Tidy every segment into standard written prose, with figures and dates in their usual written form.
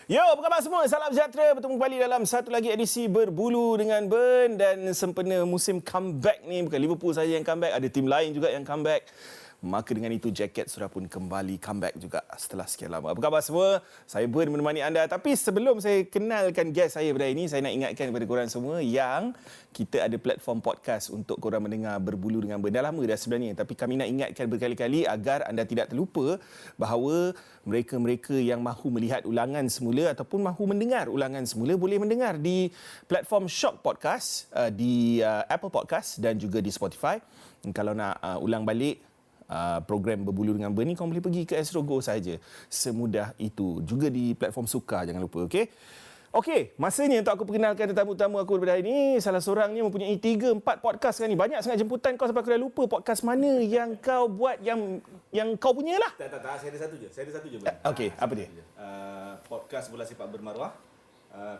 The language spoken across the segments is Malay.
Yo, apa khabar semua? Salam sejahtera. Bertemu kembali dalam satu lagi edisi Berbulu dengan Ben. Dan sempena musim comeback ni, bukan Liverpool saja yang comeback, ada tim lain juga yang comeback. Maka dengan itu jaket sudah pun kembali comeback juga setelah sekian lama. Apa khabar semua? Saya Ben menemani anda. Tapi sebelum saya kenalkan guest saya pada ini, saya nak ingatkan kepada korang semua yang kita ada platform podcast untuk korang mendengar Berbulu dengan Ben. Dah lama dah sebenarnya. Tapi kami nak ingatkan berkali-kali agar anda tidak terlupa bahawa mereka-mereka yang mahu melihat ulangan semula ataupun mahu mendengar ulangan semula boleh mendengar di platform Shock Podcast, di Apple Podcast dan juga di Spotify. Kalau nak ulang balik program Berbulu dengan Ben ni, kau boleh pergi ke Astro Go saja. Semudah itu. Juga di platform Suka, jangan lupa, okey? Okey, masanya untuk aku perkenalkan tetamu-tetamu aku pada hari ini. Salah seorangnya mempunyai 3-4 podcast sekarang ni. Banyak sangat jemputan kau sampai aku dah lupa podcast mana yang kau buat yang kau punya lah. Tak. Saya ada satu je. Okey, apa dia? Podcast Bola Sepak Bermaruah.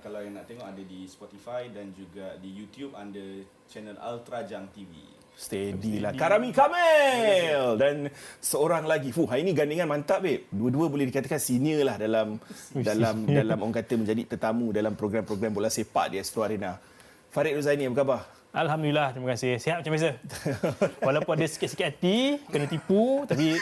Kalau yang nak tengok ada di Spotify dan juga di YouTube under channel Ultra Jang TV. Steady lah. Karami Kamil. Dan seorang lagi. Hari ini gandingan mantap, babe. Dua-dua boleh dikatakan senior lah dalam orang kata menjadi tetamu dalam program-program bola sepak di Astro Arena. Farid Rozaini, apa khabar? Alhamdulillah, terima kasih. Sihat macam biasa. Walaupun ada sikit-sikit hati, kena tipu, tapi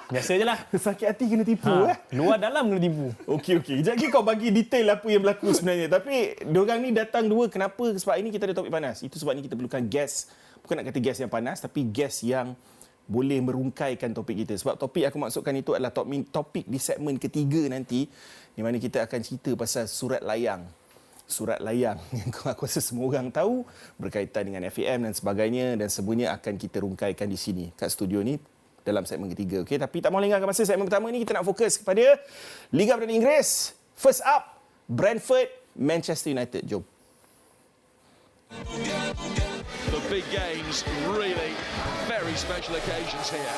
biasa je lah. Sakit hati kena tipu, Luar dalam kena tipu. Okey. Sekejap lagi kau bagi detail apa yang berlaku sebenarnya. Tapi diorang ni datang dua. Kenapa? Sebab ini kita ada topik panas. Itu sebabnya kita perlukan guest. Bukan nak kata guest yang panas, tapi guest yang boleh merungkaikan topik kita. Sebab topik aku maksudkan itu adalah topik di segmen ketiga nanti, di mana kita akan cerita pasal surat layang. Surat layang yang aku rasa semua orang tahu berkaitan dengan FAM dan sebagainya, dan semuanya akan kita rungkaikan di sini, kat studio ni, dalam segmen ketiga. Okey, tapi tak mahu lengahkan masa. Segmen pertama ni kita nak fokus kepada Liga Perdana Inggeris. First up, Brentford, Manchester United. Jom. The big games, really very special occasions here.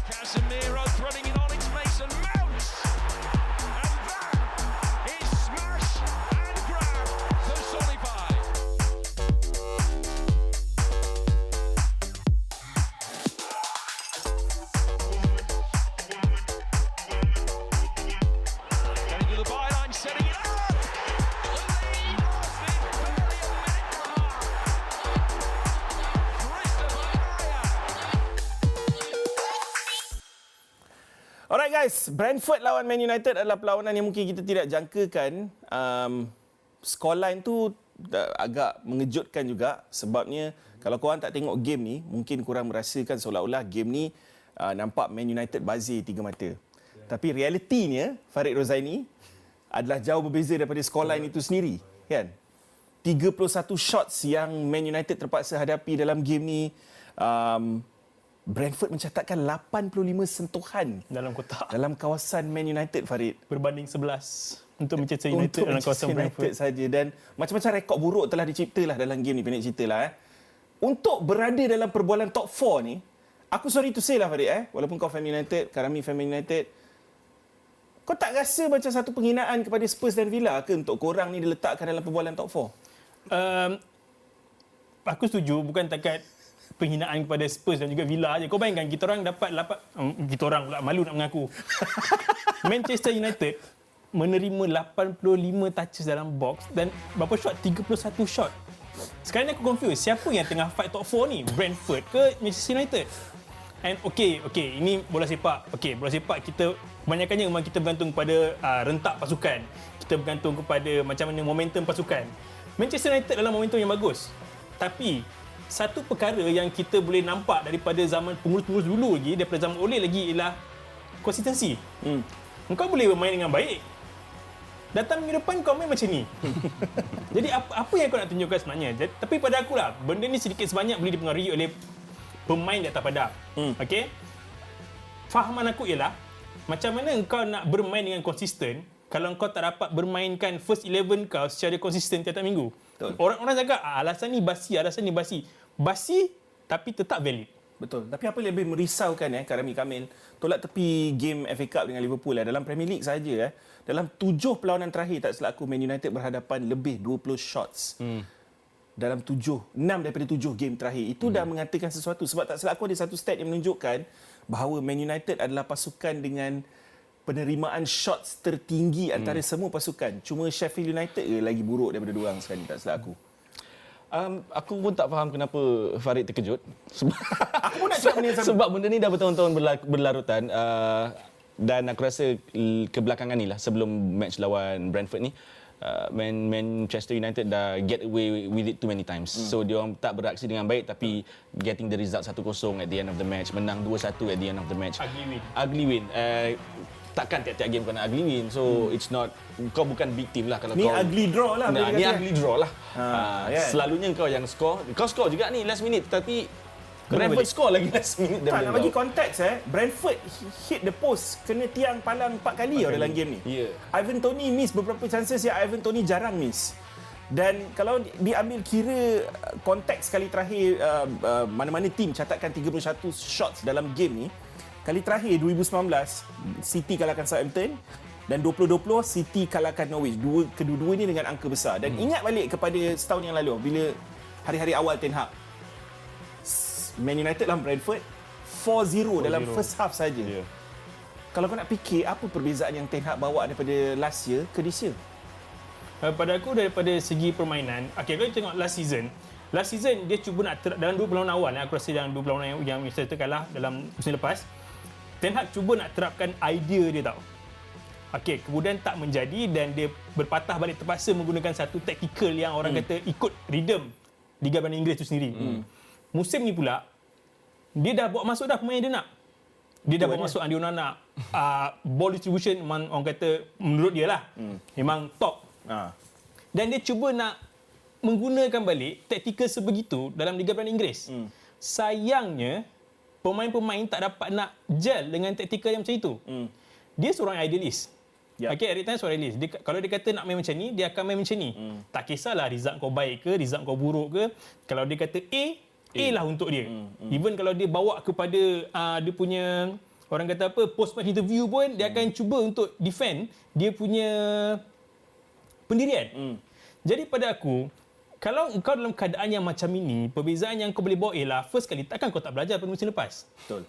Casemiro threading it on, it's Mason Mount. And that is smash and grab for Solibay. Going to the byline, setting it up. Alright guys, Brentford lawan Man United adalah perlawanan yang mungkin kita tidak jangkakan. Scoreline tu agak mengejutkan juga, sebabnya kalau korang tak tengok game ni, mungkin korang merasakan seolah-olah game ni nampak Man United bazir tiga mata. Tapi realitinya, Farid Rozaini, adalah jauh berbeza daripada scoreline itu sendiri, kan? 31 shots yang Man United terpaksa hadapi dalam game ni. Brentford mencatatkan 85 sentuhan Dalam kotak. dalam kawasan Man United, Farid. Berbanding 11 untuk Manchester United dalam kawasan Brentford saja, dan macam-macam rekod buruk telah diciptalah dalam game ni, pendek ceritalah. Untuk berada dalam perbualan top 4 ni, aku sorry to say lah, Farid, walaupun kau fan United, Karami fan United, kau tak rasa macam satu penghinaan kepada Spurs dan Villa ke untuk korang ni diletakkan dalam perbualan top 4? Aku setuju, bukan takat penghinaan kepada Spurs dan juga Villa aja. Kau bayangkan kita orang dapat kita orang pula malu nak mengaku. Manchester United menerima 85 touches dalam box dan berapa shot? 31 shot. Sekarang ni aku confused, siapa yang tengah fight top 4 ni? Brentford ke Manchester United? And okay, ini bola sepak. Bola sepak kita kebanyakannya memang kita bergantung kepada rentak pasukan. Kita bergantung kepada macam mana momentum pasukan. Manchester United adalah momentum yang bagus. Tapi satu perkara yang kita boleh nampak daripada zaman pengurus-pengurus dulu lagi, daripada zaman Ole lagi, ialah konsistensi. Engkau boleh bermain dengan baik, datang minggu depan kau main macam ni. Jadi apa yang kau nak tunjukkan sebenarnya? Tapi pada akulah, benda ni sedikit sebanyak boleh dipengaruhi oleh pemain di atas padang. Okey? Fahaman aku ialah, macam mana engkau nak bermain dengan konsisten kalau engkau tak dapat bermainkan first 11 kau secara konsisten tiap-tiap minggu. Betul. Orang-orang cakap alasan ni basi. Basi tapi tetap valid. Betul. Tapi apa lebih merisaukan Karami Kamil, tolak tepi game FA Cup dengan Liverpool dalam Premier League saja dalam 7 perlawanan terakhir, tak silap aku, Man United berhadapan lebih 20 shots. Dalam 6 daripada 7 game terakhir. Itu dah mengatakan sesuatu, sebab tak silap aku ada satu stat yang menunjukkan bahawa Man United adalah pasukan dengan penerimaan shots tertinggi antara semua pasukan. Cuma Sheffield United lagi buruk daripada diorang sekarang, tak silap aku. Aku pun tak faham kenapa Farid terkejut. Aku pun nak cakap benda yang sama. Sebab benda ni dah bertahun-tahun berlarutan. Dan aku rasa kebelakangan ni lah, sebelum match lawan Brentford ni, Manchester United dah get away with it too many times. So dia orang tak beraksi dengan baik, tapi getting the result 1-0 at the end of the match, menang 2-1 at the end of the match. Ugly win. Takkan tiap-tiap game kau nak ugly win. So it's not, kau bukan big team lah kalau Ni kau ugly draw lah. Nah, ni ugly draw lah. kan? Selalunya kau yang score. Kau score juga ni last minute, tapi Brentford score lagi last minute Tak, nak daripada bagi kau. konteks Brentford hit the post, kena tiang palang 4 kali dalam game ni. Ya. Ivan Toney miss beberapa chances yang Ivan Toney jarang miss. Dan kalau diambil kira konteks kali terakhir mana-mana tim catatkan 31 shots dalam game ni, kali terakhir 2019 City kalahkan Southampton dan 2020 City kalahkan Norwich. Kedua-dua ni dengan angka besar. Dan ingat balik kepada setahun yang lalu bila hari-hari awal Ten Hag, Man United lawan Brentford 4-0 dalam first half saja. Ya. Kalau kau nak fikir apa perbezaan yang Ten Hag bawa daripada last year ke this year? Pada aku daripada segi permainan, kau tengok last season dia cuba nak dalam 2 bulan awal, aku rasa dalam 2 bulan yang Manchester kalah dalam musim lepas, Ten Hag cuba nak terapkan idea dia tau. Kemudian tak menjadi dan dia berpatah balik, terpaksa menggunakan satu taktikal yang orang kata ikut rhythm Liga Bandar Inggeris tu sendiri. Musim ni pula dia dah bawa masuk dah pemain dia nak. Dia dah bawa masuk Andy Onana. Ball distribution memang orang kata menurut dia lah memang top. Dan dia cuba nak menggunakan balik taktikal sebegitu dalam Liga Bandar Inggeris. Sayangnya pemain-pemain tak dapat nak gel dengan taktikal yang macam itu. Dia seorang idealist. Eric Ten Hag seorang idealist. Kalau dia kata nak main macam ni, dia akan main macam ni. Tak kisahlah result kau baik ke, result kau buruk ke. Kalau dia kata A lah untuk dia. Even kalau dia bawa kepada dia punya orang kata apa, post match interview pun dia akan cuba untuk defend dia punya pendirian. Jadi pada aku, kalau kau dalam keadaan yang macam ini, perbezaan yang kau boleh bawa ialah first kali takkan kau tak belajar pada musim lepas. Betul.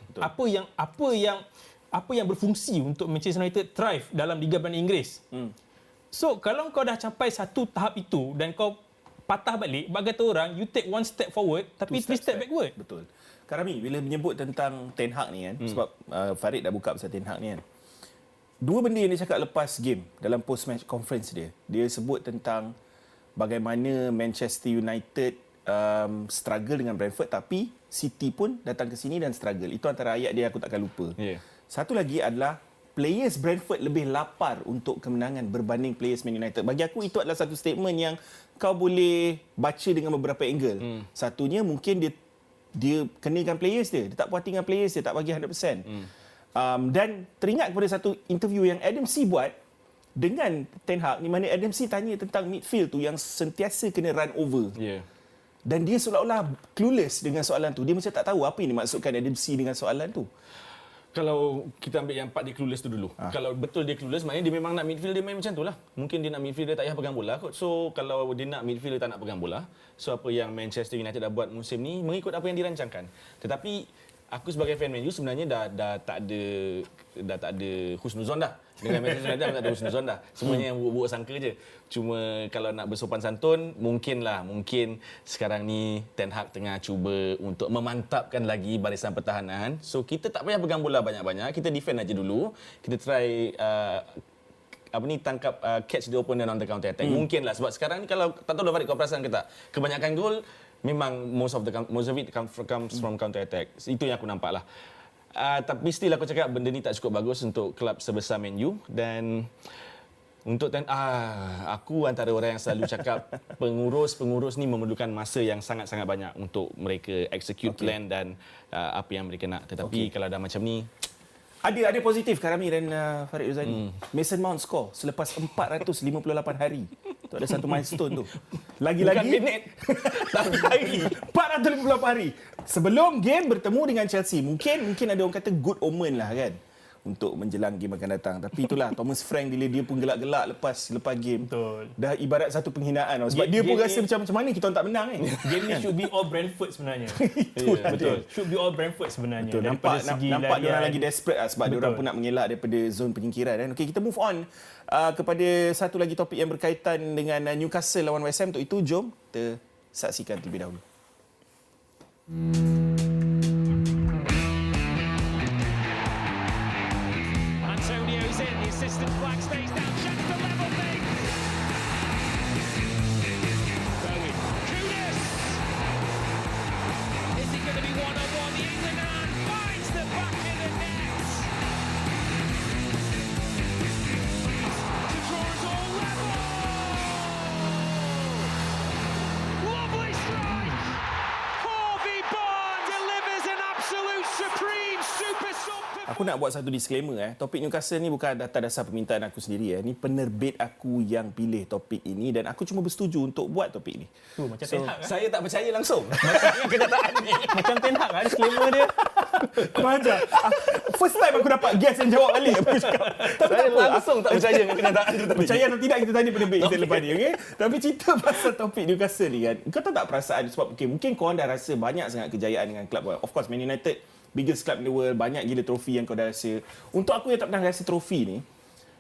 Apa yang berfungsi untuk Manchester United thrive dalam Liga Bandar Inggeris. So kalau kau dah capai satu tahap itu dan kau patah balik, bagi kata orang, you take one step forward tapi 3 step backward. Betul. Karami, bila menyebut tentang Ten Hag ni kan, sebab Farid dah buka pasal Ten Hag ni kan. Dua benda yang dia cakap lepas game dalam post-match conference dia. Dia sebut tentang bagaimana Manchester United struggle dengan Brentford, tapi City pun datang ke sini dan struggle. Itu antara ayat dia aku takkan lupa. Satu lagi adalah players Brentford lebih lapar untuk kemenangan berbanding players Man United. Bagi aku itu adalah satu statement yang kau boleh baca dengan beberapa angle. Satunya mungkin dia kenakan players dia. Dia tak puas hati dengan players dia, tak bagi 100%. Dan teringat kepada satu interview yang Adam C buat dengan Ten Hag, di mana Adam C tanya tentang midfield tu yang sentiasa kena run over. Dan dia seolah-olah clueless dengan soalan tu. Dia macam tak tahu apa yang dimaksudkan Adam C dengan soalan tu. Kalau kita ambil yang part dia clueless tu dulu. Kalau betul dia clueless, maknanya dia memang nak midfield dia main macam tu lah. Mungkin dia nak midfield dia tak payah pegang bola kot. So kalau dia nak midfield dia tak nak pegang bola. So apa yang Manchester United dah buat musim ni mengikut apa yang dirancangkan. Tetapi aku sebagai fan Man U sebenarnya dah tak ada husnuzon dah. Dengan Manchester United tak ada husnuzon dah. Semuanya yang buruk sangka je. Cuma kalau nak bersopan santun, mungkin sekarang ni Ten Hag tengah cuba untuk memantapkan lagi barisan pertahanan. So kita tak payah pegang bola banyak-banyak, kita defend aja dulu. Kita try tangkap catch the opponent on the counter attack. Mungkinlah sebab sekarang ni kalau tak tahu dah balik kau perasan ke tak, kebanyakan gol memang most of it comes from counter attack. Itu yang aku nampak lah. Tapi still aku cakap benda ni tak cukup bagus untuk kelab sebesar Man U. Dan untuk aku antara orang yang selalu cakap pengurus ni memerlukan masa yang sangat-sangat banyak untuk mereka execute plan dan apa yang mereka nak. Tetapi kalau dah macam ni, Ada positif Karami dan Farid Uzani. Mason Mount score selepas 458 hari. Tu ada satu milestone tu. Lagi-lagi bukan minit, tapi hari. 458 hari. Sebelum game bertemu dengan Chelsea. Mungkin ada orang kata good omen lah kan. untuk menjelang game akan datang. Tapi itulah Thomas Frank bila dia pun gelak-gelak lepas game. Betul. Dah ibarat satu penghinaan tau. Sebab dia pun rasa macam mana kita orang tak menang kan. Game ni should be all Brentford sebenarnya. Itulah Betul. dia. Should be all Brentford sebenarnya. Betul. Daripada Nampak dia orang larian. lagi desperate lah sebab dia orang pun nak mengelak daripada zon penyingkiran kan. Okey, kita move on kepada satu lagi topik yang berkaitan dengan Newcastle lawan West Ham. Untuk itu jom kita saksikan terlebih dahulu. Antonio's in, the assistant flag stays down, checks the level thing. Bowen, Kudus! Is he going to be one-on-one? The England man finds the back of the net. To draw us all level! Lovely strike! Harvey Barnes delivers an absolute supreme super sub. Aku nak buat satu disclaimer. Topik Newcastle ni bukan atas dasar permintaan aku sendiri. Ni penerbit aku yang pilih topik ini dan aku cuma bersetuju untuk buat topik ni. Tu macam Ten Hag kan? Saya tak percaya langsung dengan kenyataan ni. Macam Ten Hag kan disclaimer dia. Kau ajar. First time aku dapat guess yang jawab balik. Aku cakap. Tapi tak apa. Langsung tak percaya dengan kenyataan tu tadi. Percaya atau tidak kita tanya penerbit kita lepas ni. Okay? Tapi cerita pasal topik Newcastle ni kan. Kau tahu tak perasaan sebab mungkin korang dah rasa banyak sangat kejayaan dengan klub. Of course Man United biggest club in the world, banyak gila trofi yang kau dah rasa. Untuk aku yang tak pernah rasa trofi ni,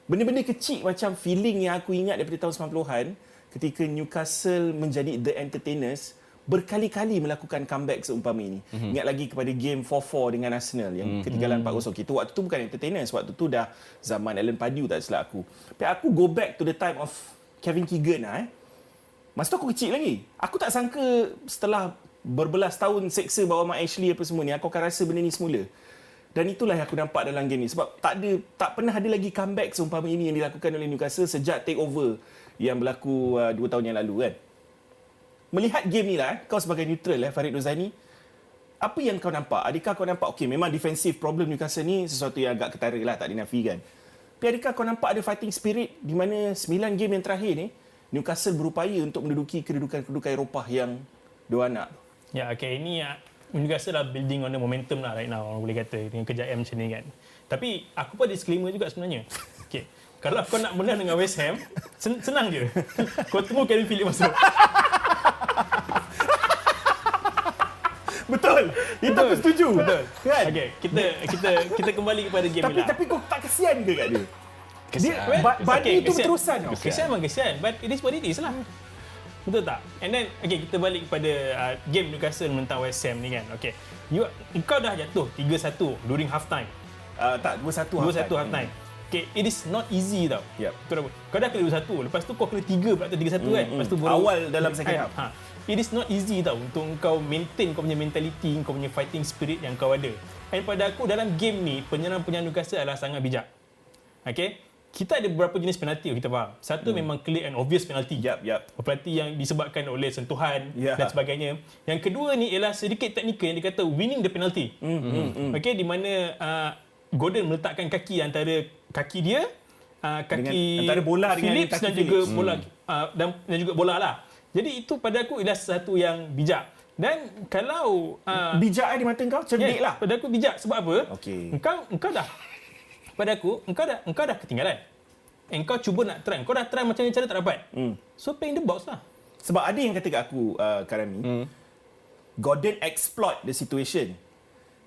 benda-benda kecil macam feeling yang aku ingat daripada tahun 90-an ketika Newcastle menjadi the entertainers, berkali-kali melakukan comeback seumpama ini. Ingat lagi kepada game 4-4 dengan Arsenal yang ketinggalan 4-0. Kita waktu tu bukan entertainers, waktu tu dah zaman Alan Pardew tak silap aku. Tapi aku go back to the time of Kevin Keegan lah. Masa tu aku kecil lagi. Aku tak sangka setelah berbelas tahun seksa bawa Mark Ashley apa semua ni, aku akan rasa benda ni semula. Dan itulah yang aku nampak dalam game ni. Sebab tak pernah ada lagi comeback seumpama ini yang dilakukan oleh Newcastle sejak takeover yang berlaku 2 tahun yang lalu kan. Melihat game ni lah, kau sebagai neutral Farid Nozani, apa yang kau nampak? Adakah kau nampak, okey memang defensive problem Newcastle ni sesuatu yang agak ketara lah, tak dinafikan. Tapi adakah kau nampak ada fighting spirit di mana 9 game yang terakhir ni, Newcastle berupaya untuk menduduki kedudukan Eropah yang diorang nak? Ya, okay. Ini Newcastle dah building on the momentum lah right now, orang boleh kata, dengan kejayaan macam ni kan. Tapi aku pun ada disclaimer juga sebenarnya. Okay. Kalau kau nak menang dengan West Ham, senang je. Kau tunggu Kevin Phillips masuk. Betul. Itu aku setuju. Betul. Kan? Okay, kita kembali kepada game ni lah. Tapi kau tak kesian ke kat dia? Kesian. Badi itu berterusan tau. Kesian memang kesian, but it is what it is lah. Betul tak? And then, okay, kita balik kepada game Newcastle menentang West Ham ni kan. Okay. Kau dah jatuh 3-1 during half time. Tak, 2-1 half time. Okay, it is not easy tau. Yep. Kau dah kena 2-1, lepas tu kau kena 3 pula 3-1 kan. Lepas tu baru awal dalam second half. It is not easy tau untuk kau maintain kau punya mentality, kau punya fighting spirit yang kau ada. And pada aku dalam game ni, penyerang-penyerang Newcastle adalah sangat bijak. Okay? Kita ada beberapa jenis penalti kita faham. Satu memang clear and obvious penalti. Yap. Penalti yang disebabkan oleh sentuhan dan sebagainya. Yang kedua ni ialah sedikit teknikal yang dikata winning the penalty. Okay, di mana Gordon meletakkan kaki antara kaki dia, kaki antara bola dengan Phillips kaki dan juga bola dan juga bola lah. Jadi itu pada aku ialah sesuatu yang bijak. Dan kalau bijak di mata kau, cerdik lah. Pada aku bijak sebab apa? Okey. Engkau dah, pada aku engkau dah ketinggalan. Engkau cuba nak try. Kau dah try macam ni cara tak dapat. So play in the box lah. Sebab ada yang kata kat aku, Karami, Gordon exploit the situation.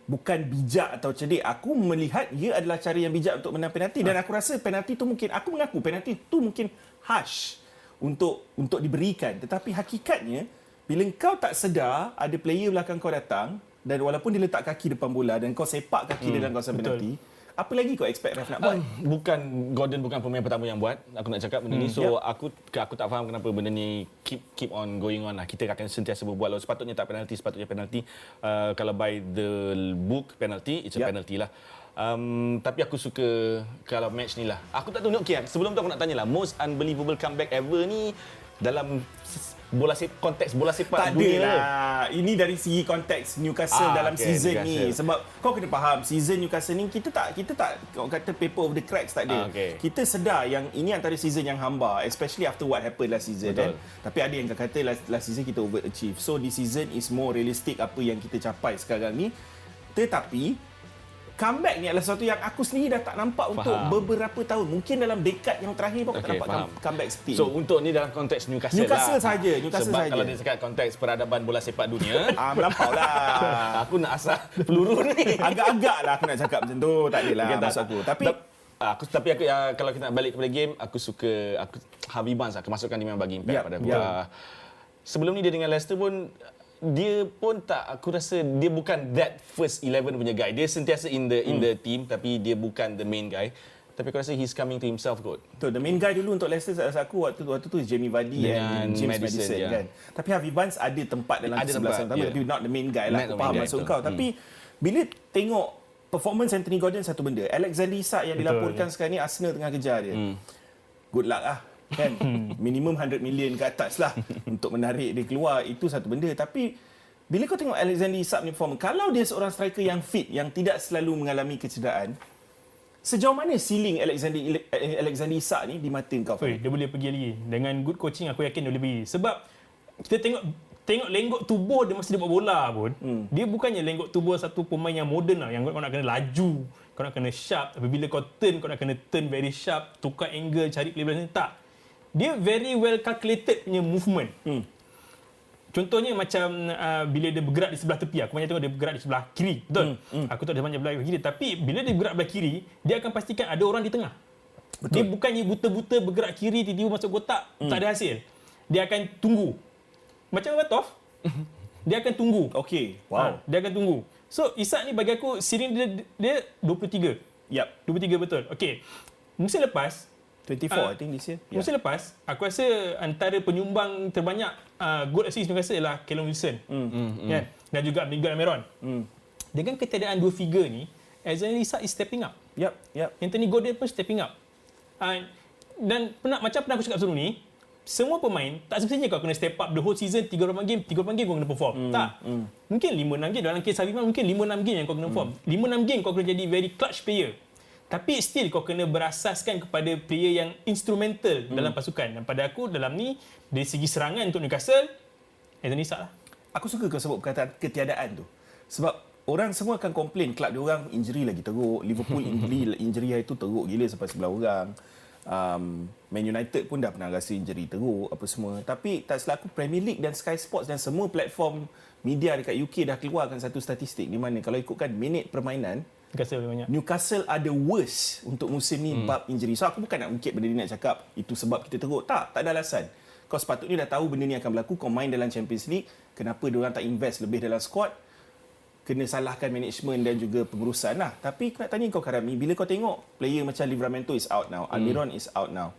Bukan bijak atau cerdik. Aku melihat ia adalah cara yang bijak untuk menang penalti. Dan aku rasa penalti tu mungkin, aku mengaku penalti tu mungkin harsh untuk diberikan. Tetapi hakikatnya, bila kau tak sedar ada player belakang kau datang dan walaupun dia letak kaki depan bola dan kau sepak kaki dalam kawasan penalti, apa lagi kau expect ref nak buat? Gordon bukan pemain pertama yang buat. Aku nak cakap benda ni. So aku tak faham kenapa benda ni keep on going on lah. Kita akan sentiasa berbuat. Sepatutnya tak penalti, sepatutnya penalti. Kalau by the book penalty, it's a penalty lah. Tapi aku suka kalau match ni lah. Aku tak tahu. Okay, sebelum tu aku nak tanya lah, most unbelievable comeback ever ni dalam konteks bola sepak dunia lah. Ini dari segi konteks Newcastle dalam season ni. Sebab kau kena faham, season Newcastle ni kita tak kau kata paper of the cracks tak ada. Kita sedar yang ini antara season yang hamba, especially after what happened last season kan. Tapi ada yang kata last season kita overachieve. So this season is more realistic apa yang kita capai sekarang ni. Tetapi comeback ni adalah sesuatu yang aku sendiri dah tak nampak untuk beberapa tahun. Mungkin dalam dekad yang terakhir pun aku tak nampak comeback seperti So ini. untuk ni dalam konteks Newcastle saja, Newcastle sebab saja. kalau dia cakap konteks peradaban bola sepak dunia, Melampau lah. aku nak asah peluru ni. Agak-agak lah aku nak cakap macam tu. Tak adalah Okay, maksud aku. Tapi Tapi kalau kita nak balik kepada game, aku suka Harvey Barnes kemasukan dia memang bagi impact pada aku. Sebelum ni dia dengan Leicester pun dia pun tak, aku rasa dia bukan that first 11 punya guy. Dia sentiasa in the team tapi dia bukan the main guy. Tapi aku rasa he's coming to himself kot. betul, the main guy dulu untuk Leicester rasa aku waktu tu Jamie Vardy Dengan dan James Maddison, Maddison kan. Tapi Harvey Barnes ada tempat dalam Ada 11 tempat, utama tapi not the main guy lah. Not the Aku faham main guy, maksud betul. kau. Tapi bila tengok performance Anthony Gordon satu benda. Alexander Isak yang dilaporkan sekarang ni Arsenal tengah kejar dia. Good luck lah. Kan? Minimum 100 million ke atas lah untuk menarik dia keluar. Itu satu benda. Tapi bila kau tengok Alexander Isak punya performance, kalau dia seorang striker yang fit, yang tidak selalu mengalami kecederaan, sejauh mana ceiling Alexander Isak ni di mata kau? Dia boleh pergi lagi. Dengan good coaching aku yakin dia boleh pergi. Sebab kita tengok lenggok tubuh dia masa dia buat bola pun, dia bukannya lenggok tubuh satu pemain yang moden lah, yang kau nak kena laju, kau nak kena sharp, apabila kau turn, kau nak kena turn very sharp, tukar angle, cari play belakang. Tak. Dia very well calculated punya movement. Contohnya macam bila dia bergerak di sebelah tepi, aku banyak tengok dia bergerak di sebelah kiri, betul? Aku tak ada banyak belah kiri, tapi bila dia bergerak belah kiri, dia akan pastikan ada orang di tengah. Betul. Dia bukannya buta-buta bergerak kiri tiba-tiba masuk kotak, tak ada hasil. Dia akan tunggu. Macam Berbatov, dia akan tunggu. Okey. Wow. Dia akan tunggu. So Isak ni bagi aku ceiling dia 23. Yap. 23 betul. Okey. Musim lepas 24 I think this year. musim lepas, aku rasa antara penyumbang terbanyak goal assist Newcastle ialah Callum Wilson. Kan? Dan juga Miguel Almiron. Dengan ketiadaan dua figure ni, Alexander Isak is stepping up. Yep. Anthony Gordon pun stepping up. Dan macam pernah aku cakap sebelum ni, semua pemain tak semestinya kau kena step up the whole season 38 game kau kena perform. Tak. Mungkin 5-6 game dalam kes Harvey Barnes mungkin 5-6 game yang kau kena perform. 5-6 game kau kena jadi very clutch player. Tapi still kau kena berasaskan kepada player yang instrumental dalam pasukan. Dan pada aku dalam ni dari segi serangan untuk Newcastle, Anthony Isak lah. Aku suka kau sebut perkataan ketiadaan tu. Sebab orang semua akan komplain kelab dia orang injury lagi teruk. Liverpool injury hari tu teruk gila sampai sebelah orang. Man United pun dah pernah rasa injury teruk apa semua. Tapi tak silap aku Premier League dan Sky Sports dan semua platform media dekat UK dah keluarkan satu statistik di mana kalau ikutkan minit permainan Newcastle lebih banyak. Newcastle ada worst untuk musim ni bab injury. So aku bukan nak ungkit benda ni nak cakap itu sebab kita teruk. Tak ada alasan. Kau sepatutnya dah tahu benda ni akan berlaku. Kau main dalam Champions League, kenapa diorang tak invest lebih dalam squad? Kena salahkan management dan juga pengurusan lah. Tapi aku nak tanya kau Karami, bila kau tengok player macam Livramento is out now, Almiron is out now,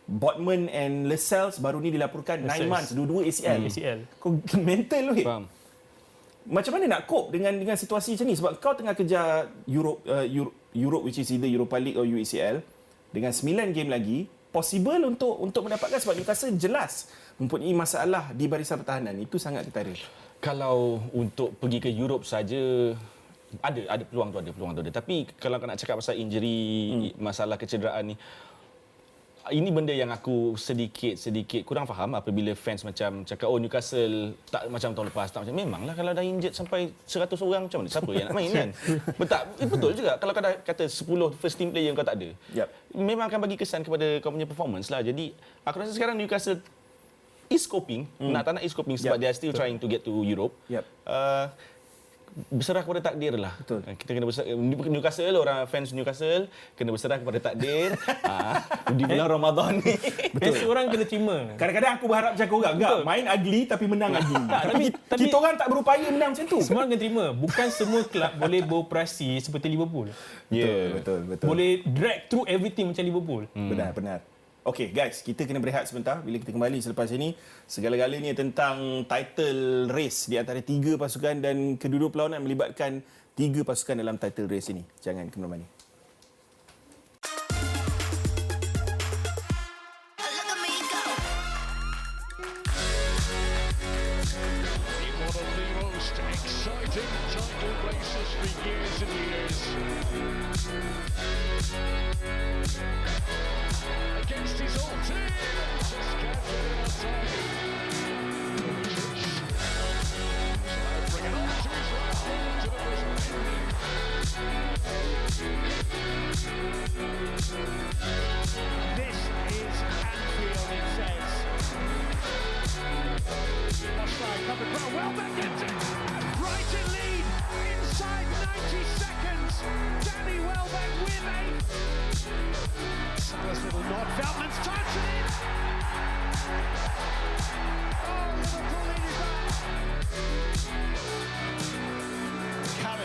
Botman and Lascelles baru ni dilaporkan 9 months, dua-dua ACL. Kau mental weh. Faham. Macam mana nak cope dengan situasi macam ni? Sebab kau tengah kejar Europe which is either Europa League or UCL dengan 9 game lagi, possible untuk mendapatkan sebab Newcastle jelas mempunyai masalah di barisan pertahanan. Itu sangat ketara. Kalau untuk pergi ke Europe saja ada peluang tu ada. Tapi kalau kau nak cakap pasal injury, masalah kecederaan ni, ini benda yang aku sedikit kurang faham apabila fans macam cakap Newcastle tak macam tahun lepas, tak macam memanglah kalau dah injured sampai 100 orang macam mana siapa yang nak main kan. Betul juga kalau kau dah kata 10 first team player yang kau tak ada. Memang akan bagi kesan kepada kau punya performance lah. Jadi aku rasa sekarang Newcastle is coping, nak tak nak is coping sebab they are still trying to get to Europe. Berserah kepada takdir lah. Betul. Kita kena berserah. Newcastle, orang fans Newcastle kena berserah kepada takdir di bulan Ramadan ni. Betul. Orang kena terima. Kadang-kadang aku berharap macam korang. Enggak, main ugly tapi menang ugly. tapi kita orang tak berupaya menang macam tu. Semua orang kena terima. Bukan semua kelab boleh beroperasi seperti Liverpool. Betul. Boleh drag through everything macam Liverpool. Benar. Okey guys, kita kena berehat sebentar. Bila kita kembali selepas ini, segala-galanya tentang title race di antara 3 pasukan dan kedua-dua perlawanan melibatkan 3 pasukan dalam title race ini. Jangan ke mana-mana. One of the most exciting title races for years and years. Against his old team, just can't get it outside. Bring it on to his right, to the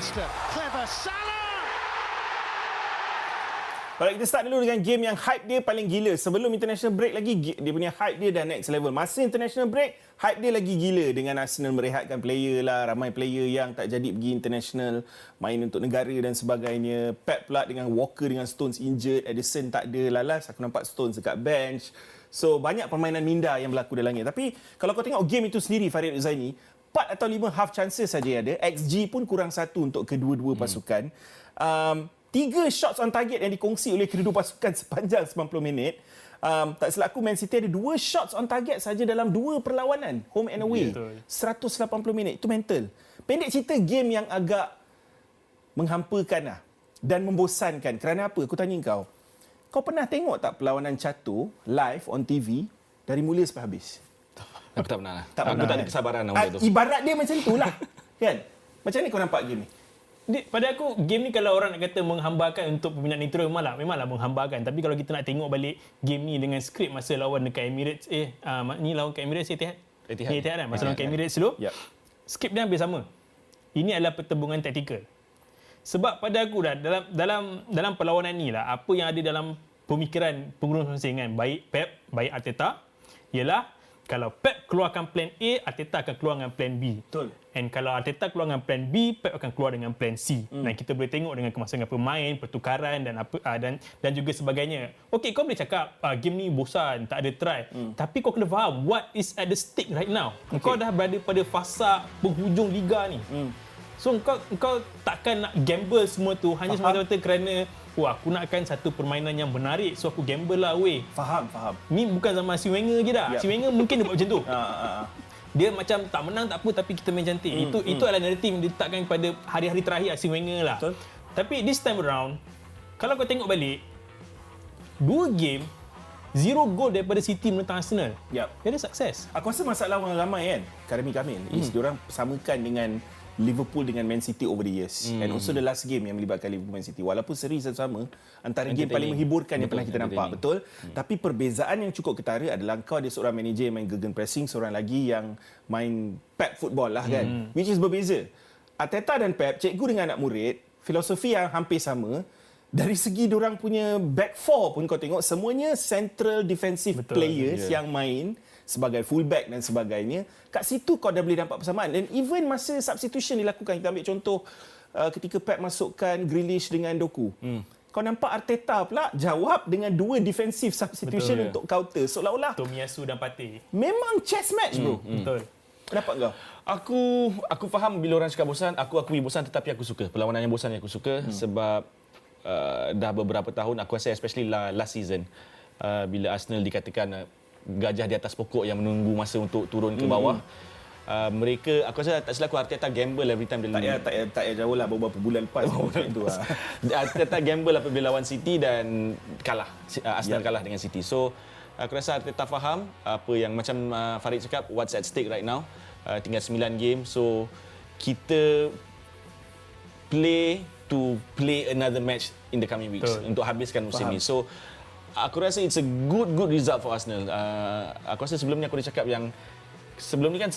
Leicester. Clever Salah. Alright, kita start dulu dengan game yang hype dia paling gila. Sebelum international break lagi, dia punya hype dia dah next level. Masa international break, hype dia lagi gila dengan Arsenal merehatkan player lah. Ramai player yang tak jadi pergi international, main untuk negara dan sebagainya. Pep pula dengan Walker dengan Stones injured. Edison tak ada. Lalas aku nampak Stones dekat bench. So, banyak permainan minda yang berlaku dalamnya. Tapi, kalau kau tengok game itu sendiri, Farid Zaini, 4 atau 5 half chances saja ada. XG pun kurang 1 untuk kedua-dua pasukan. 3 shots on target yang dikongsi oleh kedua pasukan sepanjang 90 minit. Tak silap aku, Man City ada 2 shots on target saja dalam 2 perlawanan, home and away. 180 minit. Itu mental. Pendek cerita, game yang agak menghampakan lah dan membosankan. Kerana apa? Aku tanya kau. Kau pernah tengok tak perlawanan catur live on TV dari mula sampai habis? Aku tak pernah lah. Tak Aku pernah, tak ada eh? kesabaran untuk tu. Ibarat dia macam tu lah. Kan? Macam ni kau nampak game ni? Pada aku, game ni kalau orang nak kata menghambakan untuk peminat neutral, memanglah menghambakan. Tapi kalau kita nak tengok balik game ni dengan skrip masa lawan dekat Emirates, ni lawan kat Emirates, Etihad kan? Masa lawan kat Emirates dulu, skrip dia hampir sama. Ini adalah pertembungan taktikal. Sebab pada aku dalam perlawanan ni lah, apa yang ada dalam pemikiran pengurus masing-masing kan, baik Pep, baik Arteta, ialah kalau Pep keluarkan plan A, Arteta akan keluar dengan plan B. Betul. And kalau Arteta keluar dengan plan B, Pep akan keluar dengan plan C. Dan kita boleh tengok dengan kemasangan pemain, pertukaran dan juga sebagainya. Okey, kau boleh cakap game ni bosan, tak ada try. Tapi kau kena faham what is at the stake right now. Kau dah berada pada fasa penghujung liga ni. So kau takkan nak gamble semua tu hanya semata-mata kerana aku nakkan satu permainan yang menarik, so aku gamble lah weh. Faham. Ni bukan zaman si Wenger je dah. Si Wenger mungkin dia buat macam tu. Dia macam tak menang tak apa, tapi kita main cantik. Itu adalah naratif yang diletakkan pada hari-hari terakhir si Wenger lah. Betul. Tapi this time around, kalau kau tengok balik, 2 game 0 gol daripada City menentang Arsenal. Dia ada sukses. Aku rasa masalah orang ramai kan, Karami Kamil, is diorang samakan dengan Liverpool dengan Man City over the years. And also the last game yang melibatkan Liverpool Man City. Walaupun seri sama, antara game paling menghiburkan yang pernah kita nampak. Betul. Tapi perbezaan yang cukup ketara adalah kau ada seorang manager yang main gegen pressing, seorang lagi yang main Pep football lah kan. Which is berbeza. Arteta dan Pep, cikgu dengan anak murid, filosofi yang hampir sama. Dari segi diorang punya back four pun kau tengok, semuanya central defensive players yang main sebagai fullback dan sebagainya. Kat situ kau dah boleh nampak persamaan. Dan even masa substitution dilakukan, kita ambil contoh ketika Pep masukkan Grealish dengan Doku. Kau nampak Arteta pula jawab dengan 2 defensive substitution untuk counter. Seolah-olah Tomiyasu dan Partey. memang chess match bro. Betul. Pendapat kau? Aku faham bila orang cakap bosan, aku akui bosan, tetapi aku suka. Perlawanan yang bosan yang aku suka sebab dah beberapa tahun, aku rasa especially last season, bila Arsenal dikatakan gajah di atas pokok yang menunggu masa untuk turun ke bawah. Mereka, aku rasa tak silap aku, Arteta gamble every time dia Tak payah jauh lah, beberapa bulan lepas. Arteta gamble apabila lawan City dan kalah. Arsenal kalah dengan City. So aku rasa Arteta faham apa yang macam Farid cakap, what's at stake right now. Tinggal 9 game. So kita play another match in the coming weeks untuk habiskan musim ni. So aku rasa it's a good result for Arsenal. Aku rasa sebelum ni aku dah cakap yang sebelum ni kan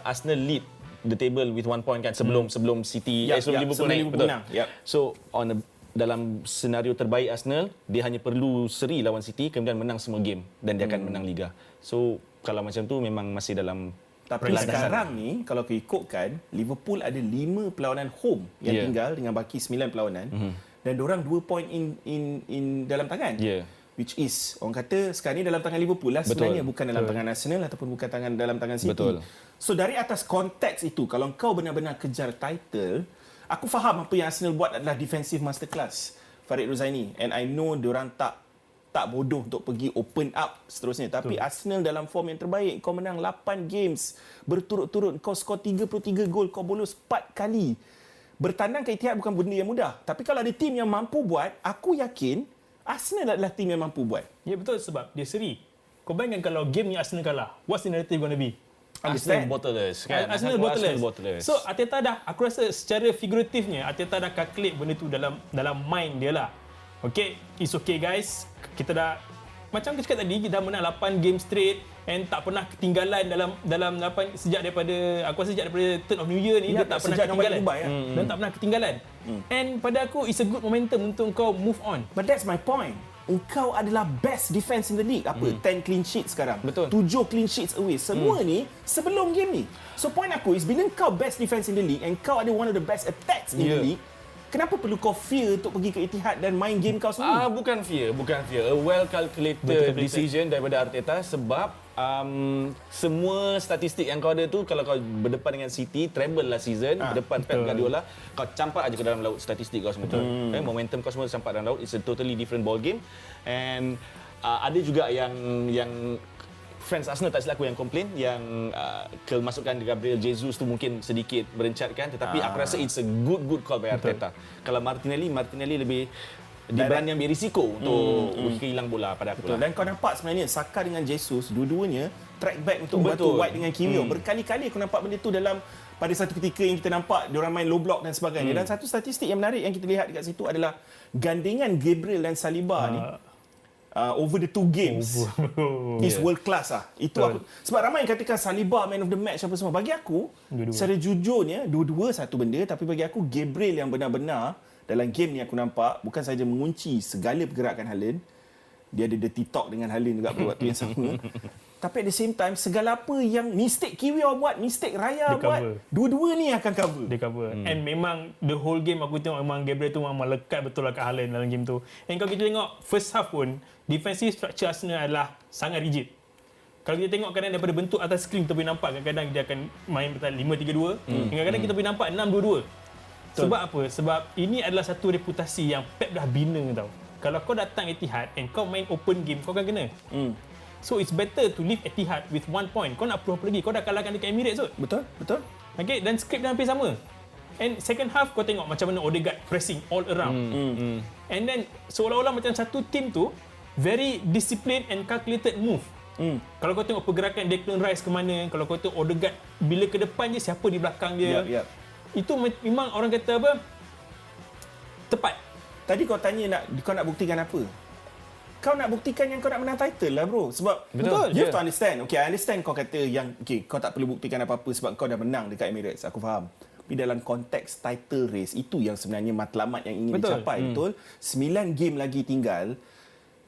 Arsenal lead the table with 1 point kan sebelum City, sebelum Liverpool naik. Betul. So dalam senario terbaik Arsenal, dia hanya perlu seri lawan City kemudian menang semua game dan dia akan menang liga. So kalau macam tu memang masih dalam. Tapi sekarang ni, kalau kau ikutkan, Liverpool ada 5 perlawanan home yang tinggal dengan baki 9 perlawanan. Dan diorang 2 point in dalam tangan. Which is, orang kata sekarang ni dalam tangan Liverpool lah sebenarnya. Bukan dalam tangan Arsenal ataupun bukan dalam tangan City. So dari atas konteks itu, kalau kau benar-benar kejar title, aku faham apa yang Arsenal buat adalah defensive masterclass, Farid Rozaini. And I know diorang tak bodoh untuk pergi open up seterusnya. Tapi Arsenal dalam form yang terbaik. Kau menang 8 games berturut-turut. Kau skor 33 gol. Kau bolos 4 kali. Bertandang ke Etihad bukan benda yang mudah. Tapi kalau ada tim yang mampu buat, aku yakin Arsenal adalah tim yang mampu buat. Ya betul, sebab dia seri. Kau bayangkan kalau game ni Arsenal kalah, what's the narrative going to be? Arsenal bottlers kan? Arsenal bottlers. So Arteta dah, aku rasa secara figuratifnya Arteta dah calculate benda tu dalam mind dia lah. Okay, it's okay guys. Kita dah, macam kita cakap tadi, kita dah menang 8 game straight. and tak pernah ketinggalan dalam apa sejak daripada turn of New Year ni dia tak pernah sejak nombor ketinggalan. Dubai, Dan tak pernah ketinggalan. And pada aku it's a good momentum untuk kau move on. But that's my point. Engkau adalah best defense in the league. 10 clean sheets sekarang. Betul. 7 clean sheets away. Semua ni sebelum game ni. So point aku is bila kau best defense in the league and kau ada one of the best attacks in the league, kenapa perlu kau fear untuk pergi ke Etihad dan main game kau sendiri? Bukan fear. A well calculated decision daripada Arteta sebab semua statistik yang kau ada tu, kalau kau berdepan dengan City, treble lah season, berdepan Pep Guardiola, kau campak aja ke dalam laut statistik kau semua tu. Momentum kau semua campak dalam laut. It's a totally different ball game. And ada juga yang fans Arsenal tak silap aku yang komplain yang kemasukan Gabriel Jesus tu mungkin sedikit berencatkan, tetapi aku rasa it's a good call by Arteta. Kalau Martinelli lebih diberani ambil risiko untuk hilang bola pada aku. Betul. Dan kau nampak sebenarnya Saka dengan Jesus dua-duanya track back untuk bantu White dengan Kiwior. Berkali-kali aku nampak benda tu pada satu ketika yang kita nampak diorang main low block dan sebagainya. Dan satu statistik yang menarik yang kita lihat dekat situ adalah gandengan Gabriel dan Saliba ni over the 2 games is world class lah. Itu aku, sebab ramai yang katakan Saliba man of the match apa semua. Bagi aku secara jujurnya dua-dua satu benda, tapi bagi aku Gabriel yang benar-benar dalam game ni aku nampak bukan saja mengunci segala pergerakan Haaland, dia ada dirty talk dengan Haaland juga pada waktu yang sama. Tapi at the same time segala apa yang mistake Kiwior buat, mistake Raya buat, dua-dua ni akan cover. Dia cover. And memang the whole game aku tengok memang Gabriel tu memang lekat betul lah kat Haaland dalam game tu. And kalau kita tengok first half pun defensive structure Arsenal adalah sangat rigid. Kalau kita tengok kadang daripada bentuk atas skrin kita boleh nampak kadang-kadang dia akan main bertahan 5-3-2. Kadang-kadang kita boleh nampak 6-2-2. Sebab apa? Sebab ini adalah satu reputasi yang Pep dah bina tau. Kalau kau datang Etihad and kau main open game, kau akan kena. So it's better to leave Etihad with 1 point. Kau nak prove apa lagi? Kau dah kalahkan dekat Emirates tu. Betul. Okay, dan skrip dah hampir sama. And second half kau tengok macam mana Odegaard pressing all around. And then seolah-olah macam satu team tu very disciplined and calculated move. Kalau kau tengok pergerakan Declan Rice ke mana, kalau kau tengok Odegaard bila ke depan je siapa di belakang dia. Itu memang orang kata apa? Tepat. Tadi kau tanya kau nak buktikan apa? Kau nak buktikan yang kau nak menang title lah bro. Sebab Betul. you have to understand. Okay, I understand kau kata yang kau tak perlu buktikan apa-apa sebab kau dah menang dekat Emirates. Aku faham. Tapi dalam konteks title race, itu yang sebenarnya matlamat yang ingin dicapai. Betul? 9 game lagi tinggal.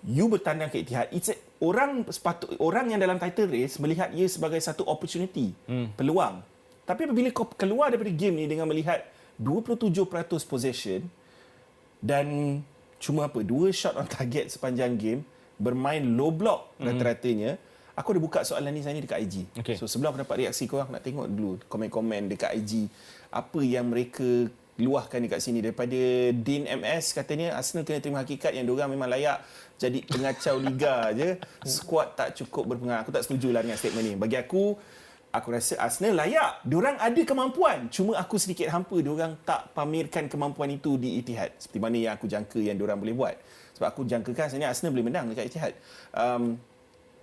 You bertandang ke Etihad. Orang yang dalam title race melihat ia sebagai satu opportunity, peluang. Tapi apabila kau keluar daripada game ni dengan melihat 27% possession dan cuma 2 shot on target sepanjang game, bermain low block rata-ratanya, aku ada buka soalan ni dekat IG. Okay. So sebelum aku dapat reaksi korang, aku nak tengok dulu komen-komen dekat IG apa yang mereka luahkan dekat sini. Daripada Dean MS katanya Arsenal kena terima hakikat yang diorang memang layak jadi pengacau liga je. Skuad tak cukup berpengaruh. Aku tak setuju lah dengan statement ni. Bagi aku rasa Arsenal layak. Diorang ada kemampuan. Cuma aku sedikit hampa diorang tak pamerkan kemampuan itu di Etihad. Seperti mana yang aku jangka yang diorang boleh buat. Sebab aku jangkakan sebenarnya Arsenal boleh menang dekat Etihad.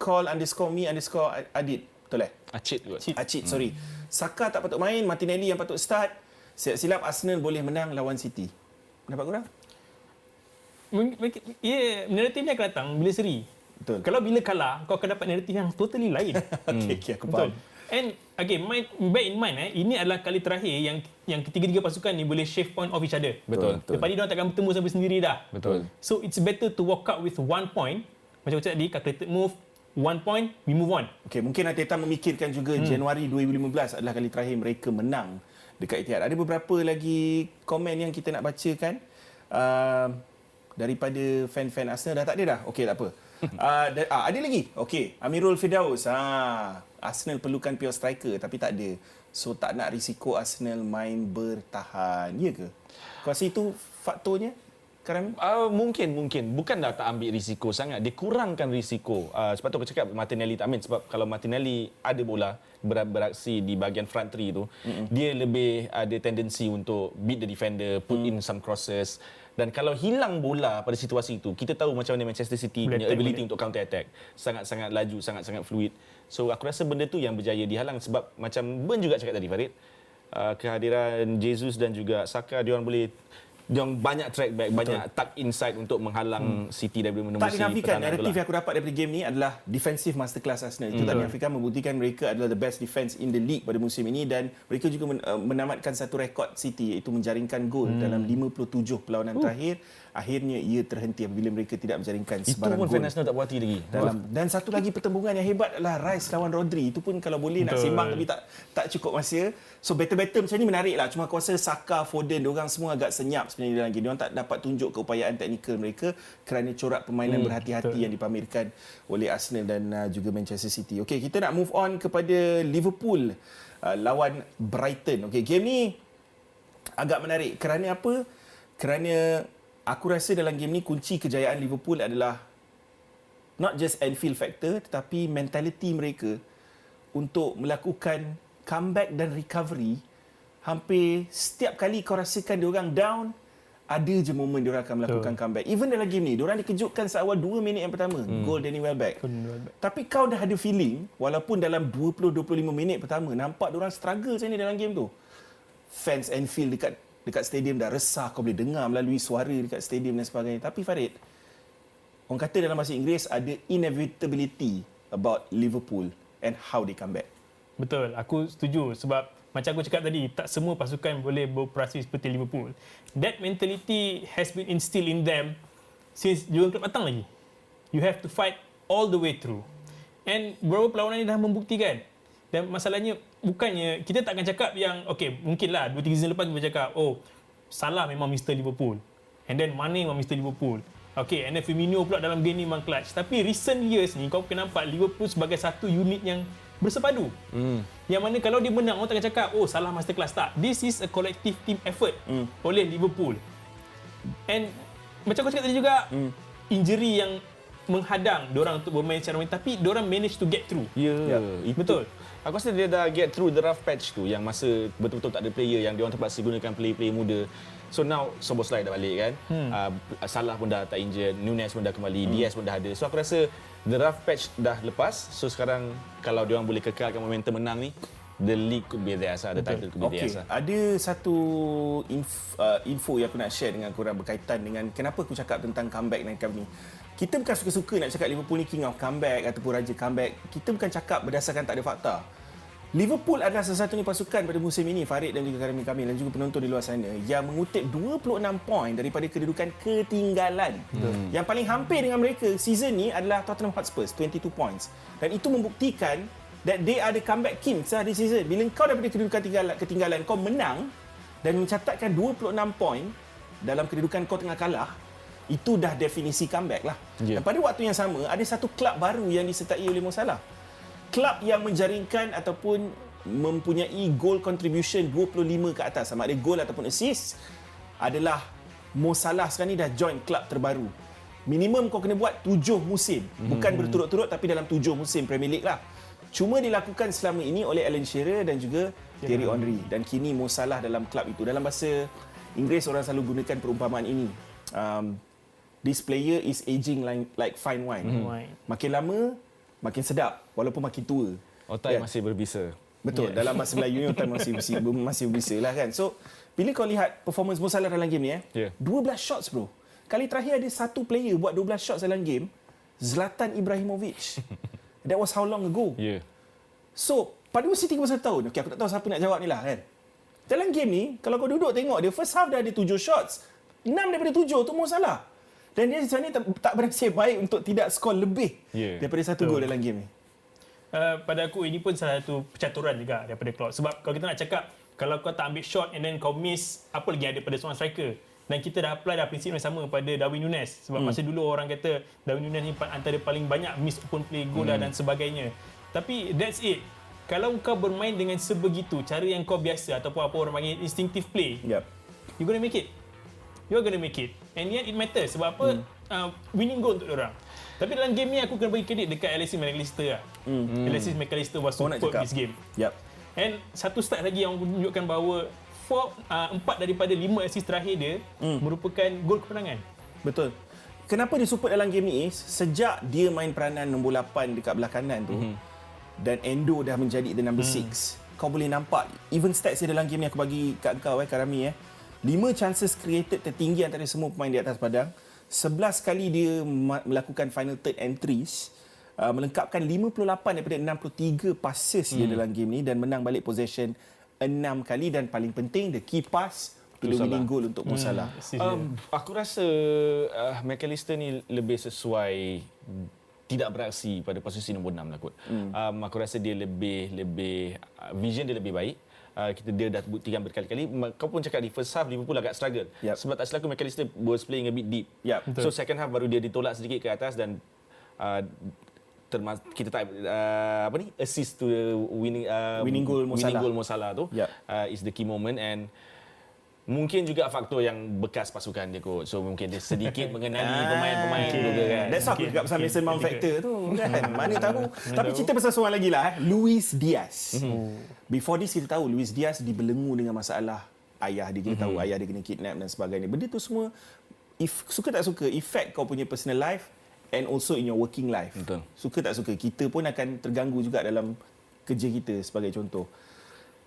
Call_me_Adit. Betul Acid, sorry. Saka tak patut main, Martinelli yang patut start. Silap Arsenal boleh menang lawan City. Pendapat korang? Naratif ni akan datang bila seri. Betul. Kalau bila kalah, kau akan dapat naratif yang totally lain. Okay, aku faham. And bear in mind ini adalah kali terakhir yang ketiga-tiga pasukan ni boleh shave point off each other. Betul. Lepas ni diorang takkan bertemu sampai sendiri dah. Betul. So it's better to walk out with 1 point. Macam macam tadi, calculated move, 1 point, we move on. Okay, mungkin Arteta memikirkan juga Januari 2015 adalah kali terakhir mereka menang dekat Etihad. Ada beberapa lagi komen yang kita nak bacakan daripada fan-fan Arsenal. Dah tak ada dah? Okey, tak apa. Ada lagi? Okey, Amirul Firdaus. Arsenal perlukan pure striker tapi tak ada. So tak nak risiko Arsenal main bertahan. Ya ke? Kau rasa itu faktornya? Mungkin bukan dah tak ambil risiko sangat, dia kurangkan risiko. Sebab tu aku cakap Martinelli tak main, sebab kalau Martinelli ada bola beraksi di bahagian front three tu, dia lebih ada tendensi untuk beat the defender, put in some crosses. Dan kalau hilang bola pada situasi itu, kita tahu macam mana Manchester City punya ability untuk counter attack, sangat-sangat laju, sangat-sangat fluid. So aku rasa benda tu yang berjaya dihalang, sebab macam Ben juga cakap tadi Farid, kehadiran Jesus dan juga Saka, diorang boleh yang banyak track back, banyak tuck inside untuk menghalang City daripada menembusi Tak dinafikan pertahanan naratif itulah. yang aku dapat daripada game ni adalah defensive masterclass Arsenal. Itu tak dinafikan, membuktikan mereka adalah the best defense in the league pada musim ini dan mereka juga menamatkan satu rekod City iaitu menjaringkan gol dalam 57 perlawanan terakhir. Akhirnya ia terhenti apabila mereka tidak menjaringkan Itu sebarang pun gol. fan Arsenal tak puas hati lagi. Dan satu lagi pertembungan yang hebat adalah Rice lawan Rodri. Itu pun kalau boleh nak sembang tapi tak cukup masa. So battle-battle macam ni menarik lah. Cuma aku rasa Saka, Foden, diorang semua agak senyap sebenarnya dalam game. Diorang tak dapat tunjuk keupayaan teknikal mereka kerana corak permainan berhati-hati yang dipamerkan oleh Arsenal dan juga Manchester City. Okey, kita nak move on kepada Liverpool lawan Brighton. Okey, game ni agak menarik. Kerana apa? Kerana aku rasa dalam game ni kunci kejayaan Liverpool adalah not just Anfield factor tetapi mentality mereka untuk melakukan comeback dan recovery. Hampir setiap kali kau rasakan diorang down, ada je momen diorang akan melakukan comeback. Even dalam game ni, diorang dikejutkan seawal 2 minit yang pertama. Gol Danny Welbeck. Tapi kau dah ada feeling, walaupun dalam 20-25 minit pertama, nampak diorang struggle macam ni dalam game tu. Fans Anfield dekat stadium dah resah, kau boleh dengar melalui suara dekat stadium dan sebagainya. Tapi Farid, orang kata dalam bahasa Inggeris ada inevitability about Liverpool and how they come back. Betul, aku setuju sebab macam aku cakap tadi, tak semua pasukan boleh beroperasi seperti Liverpool. That mentality has been instilled in them since Jurgen Klopp datang lagi. You have to fight all the way through. And beberapa perlawanan ni dah membuktikan. Dan masalahnya, bukannya kita tak akan cakap yang, okay, mungkinlah 2-3 season lepas kita cakap, oh, Salah memang Mr. Liverpool. And then Mane memang Mr. Liverpool. Okay, and then Firmino pula dalam game ni memang clutch. Tapi recent years ni, kau akan nampak Liverpool sebagai satu unit yang bersepadu. Yang mana kalau dia menang, orang takkan cakap, oh, Salah masterclass. Tak. This is a collective team effort oleh Liverpool. And macam aku cakap tadi juga, injury yang menghadang diorang untuk bermain secara main. Tapi diorang manage to get through. Betul. Aku rasa dia dah get through the rough patch tu yang masa betul-betul tak ada player yang diorang terpaksa gunakan player-player muda. So now Szoboszlai dah balik kan. Salah pun dah tak injured, Nunez pun dah kembali, Diaz pun dah ada. So aku rasa the rough patch dah lepas. So sekarang kalau diorang boleh kekalkan momentum menang ni, the league could be theirs, the title could be theirs. Ada satu info yang aku nak share dengan korang berkaitan dengan kenapa aku cakap tentang comeback dan comeback ni. Kita bukan suka-suka nak cakap Liverpool ni king of comeback ataupun raja comeback. Kita bukan cakap berdasarkan tak ada fakta. Liverpool adalah satu-satunya pasukan pada musim ini, Farid dan juga kami dan juga penonton di luar sana, yang mengutip 26 poin daripada kedudukan ketinggalan. Yang paling hampir dengan mereka season ni adalah Tottenham Hotspur, 22 points. Dan itu membuktikan that they are the comeback kings this season. Bila kau daripada kedudukan ketinggalan, kau menang dan mencatatkan 26 poin dalam kedudukan kau tengah kalah, itu dah definisi comeback lah. Dan pada waktu yang sama, ada satu kelab baru yang disertai oleh Mo Salah. Kelab yang menjaringkan ataupun mempunyai goal contribution 25 ke atas, sama ada gol ataupun assist, adalah Mo Salah sekarang ni dah join kelab terbaru. Minimum kau kena buat 7 musim. Bukan berturut-turut tapi dalam 7 musim Premier League lah. Cuma dilakukan selama ini oleh Alan Shearer dan juga Thierry Henry. Dan kini Mo Salah dalam kelab itu. Dalam bahasa Inggeris orang selalu gunakan perumpamaan ini. This player is aging like fine wine. Makin lama, makin sedap walaupun makin tua. Otai masih berbisa. Betul. Dalam bahasa Melayu ni otai masih berbisa lah kan. So, bila kau lihat performance Mo Salah dalam game ni 12 shots bro. Kali terakhir ada satu player buat 12 shots dalam game, Zlatan Ibrahimovic. That was how long ago? So, pada usia 31 tahun, okay, aku tak tahu siapa nak jawab ni lah kan. Dalam game ni, kalau kau duduk tengok, dia first half dah ada 7 shots. 6 daripada 7 tu Mo Salah. Dan dia sebenarnya tak bernasib baik untuk tidak skor lebih daripada satu gol dalam game ni. Pada aku, ini pun salah satu percaturan juga daripada Klopp. Sebab kalau kita nak cakap, kalau kau tak ambil shot and then kau miss, apa lagi ada pada seorang striker? Dan kita dah apply dah prinsip yang sama pada Darwin Núñez. Sebab masa dulu orang kata Darwin Núñez ni antara paling banyak miss open play goal dan sebagainya. Tapi that's it. Kalau kau bermain dengan sebegitu, cara yang kau biasa ataupun apa orang panggil instinctive play, you're gonna make it. You're gonna make it. And yet it matters. Sebab apa? Winning goal untuk orang. Tapi dalam game ni aku kena bagi kredit dekat Alexis McAllister lah. Alexis McAllister was superb this game. And satu stat lagi yang menunjukkan bahawa 4 daripada 5 assist terakhir dia merupakan gol kemenangan. Betul. Kenapa dia super dalam game ni? Sejak dia main peranan nombor 8 dekat belah kanan tu, dan Endo dah menjadi the number 6. Kau boleh nampak even stats dia dalam game ni aku bagi kat kau Karami 5 chances created tertinggi antara semua pemain di atas padang. 11 kali dia melakukan final third entries. Melengkapkan 58 daripada 63 passes dia dalam game ni dan menang balik possession 6 kali dan paling penting the key pass to the winning goal untuk Mo Salah. Aku rasa McAllister ni lebih sesuai tidak beraksi pada posisi nombor 6 lah kot. Aku rasa dia lebih vision dia lebih baik. Dia dah buktikan berkali-kali. Kau pun cakap di first half Liverpool agak struggle. Sebab tak silap aku McAllister was playing a bit deep. So second half baru dia ditolak sedikit ke atas dan kita tak assist to the winning goal Mo Salah tu is the key moment and mungkin juga faktor yang bekas pasukan dia kot. So mungkin dia sedikit mengenali pemain-pemain juga kan. That's why aku cakap pasal Mason Mount factor tu kan. Mana tahu. Tapi cerita pasal seorang lagi lah. Luis Diaz. Before this kita tahu Luis Diaz dibelenggu dengan masalah ayah dia. Kita tahu ayah dia kena kidnap dan sebagainya. Benda tu semua suka tak suka effect kau punya personal life and also in your working life. Betul. Suka tak suka kita pun akan terganggu juga dalam kerja kita sebagai contoh.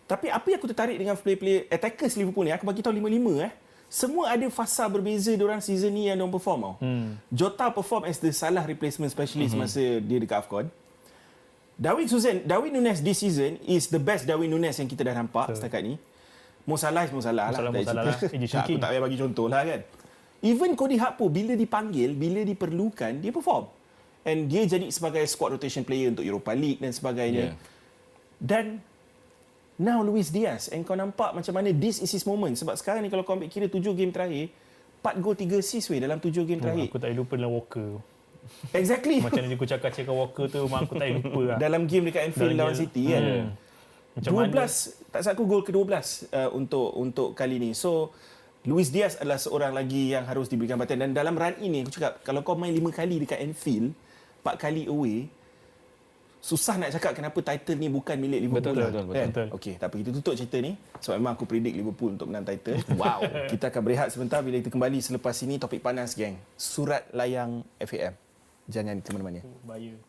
Tapi apa yang aku tertarik dengan player attackers Liverpool ni, aku bagi tahu 5-5 semua ada fasa berbeza diorang season ni yang diorang perform tau. Jota perform as the Salah replacement specialist masa dia dekat AFCON. Darwin Núñez this season is the best Darwin Núñez yang kita dah nampak setakat ni. Mo Salah lah. Aku tak payah bagi contoh lah kan. Even Cody Gakpo bila dipanggil, bila diperlukan, dia perform. And dia jadi sebagai squad rotation player untuk Europa League dan sebagainya. Dan now Luis Diaz, and kau nampak macam mana this is his moment. Sebab sekarang ni kalau kau ambil kira 7 game terakhir, 4 gol 3 assist dalam 7 game terakhir. Aku tak lupa dalam Walker. Exactly. Macam mana aku cakap Walker tu, aku tak lupa lah. Dalam game dekat Anfield lawan City kan. 12, tak salah aku gol ke-12 untuk kali ni. So Luis Diaz adalah seorang lagi yang harus diberikan perhatian. Dan dalam run ini, aku cakap, kalau kau main 5 kali dekat Anfield, 4 kali away, susah nak cakap kenapa title ni bukan milik Liverpool. Betul. Okey, tapi kita tutup cerita ni. Sebab memang aku predict Liverpool untuk menang title. Wow. Kita akan berehat sebentar bila kita kembali selepas ini. Topik panas, geng. Surat layang FAM. Jangan ke mana-mana. Bahaya.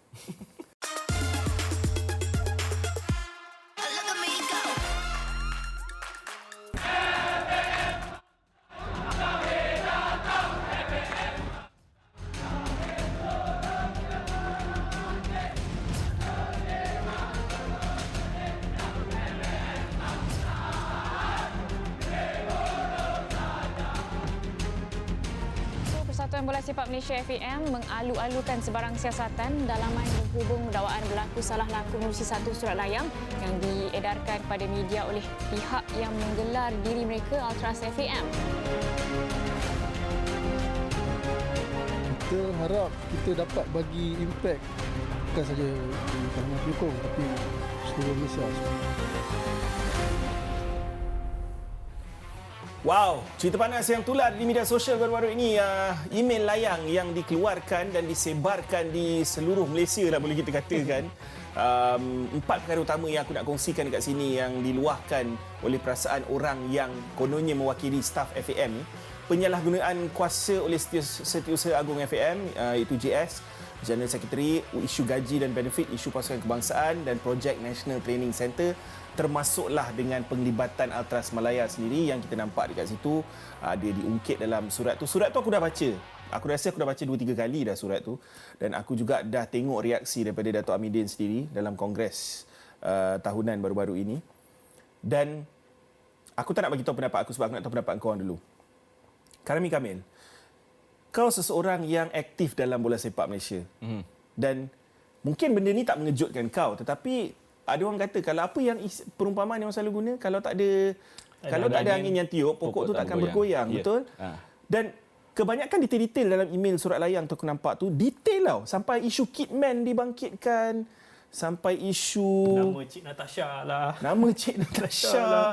Persatuan Bola Sepak Malaysia FAM mengalu-alukan sebarang siasatan dalaman berhubung dakwaan berlaku salah laku mengurusi satu surat layang yang diedarkan kepada media oleh pihak yang menggelar diri mereka Ultras FAM. Kita harap kita dapat bagi impak bukan saja di kalangan penyokong tapi seluruh Malaysia. Wow, cerita panas yang tular di media sosial baru-baru ini. Email layang yang dikeluarkan dan disebarkan di seluruh Malaysia lah boleh kita katakan. 4 perkara utama yang aku nak kongsikan dekat sini yang diluahkan oleh perasaan orang yang kononnya mewakili staf FAM. Penyalahgunaan kuasa oleh Setiausaha Agung FAM, iaitu JS, General Secretary, isu gaji dan benefit, isu pasukan kebangsaan dan projek National Training Centre, termasuklah dengan penglibatan Ultras Malaya sendiri yang kita nampak dekat situ. Dia diungkit dalam surat tu. Surat tu aku dah baca. Aku rasa aku dah baca 2-3 kali dah surat tu. Dan aku juga dah tengok reaksi daripada Dato' Amidin sendiri dalam kongres tahunan baru-baru ini. Dan aku tak nak bagi tahu pendapat aku sebab aku nak tahu pendapat kau orang dulu. Karami Kamil, kau seseorang yang aktif dalam bola sepak Malaysia. Dan mungkin benda ni tak mengejutkan kau, tetapi ada orang kata kalau apa yang perumpamaan yang orang selalu guna, kalau tak ada angin yang tiup, pokok tu takkan bergoyang, betul? Dan kebanyakan detail-detail dalam email surat layang tu aku nampak tu detail tau, sampai isu Kidman dibangkitkan, sampai isu Nama Cik Natasha lah.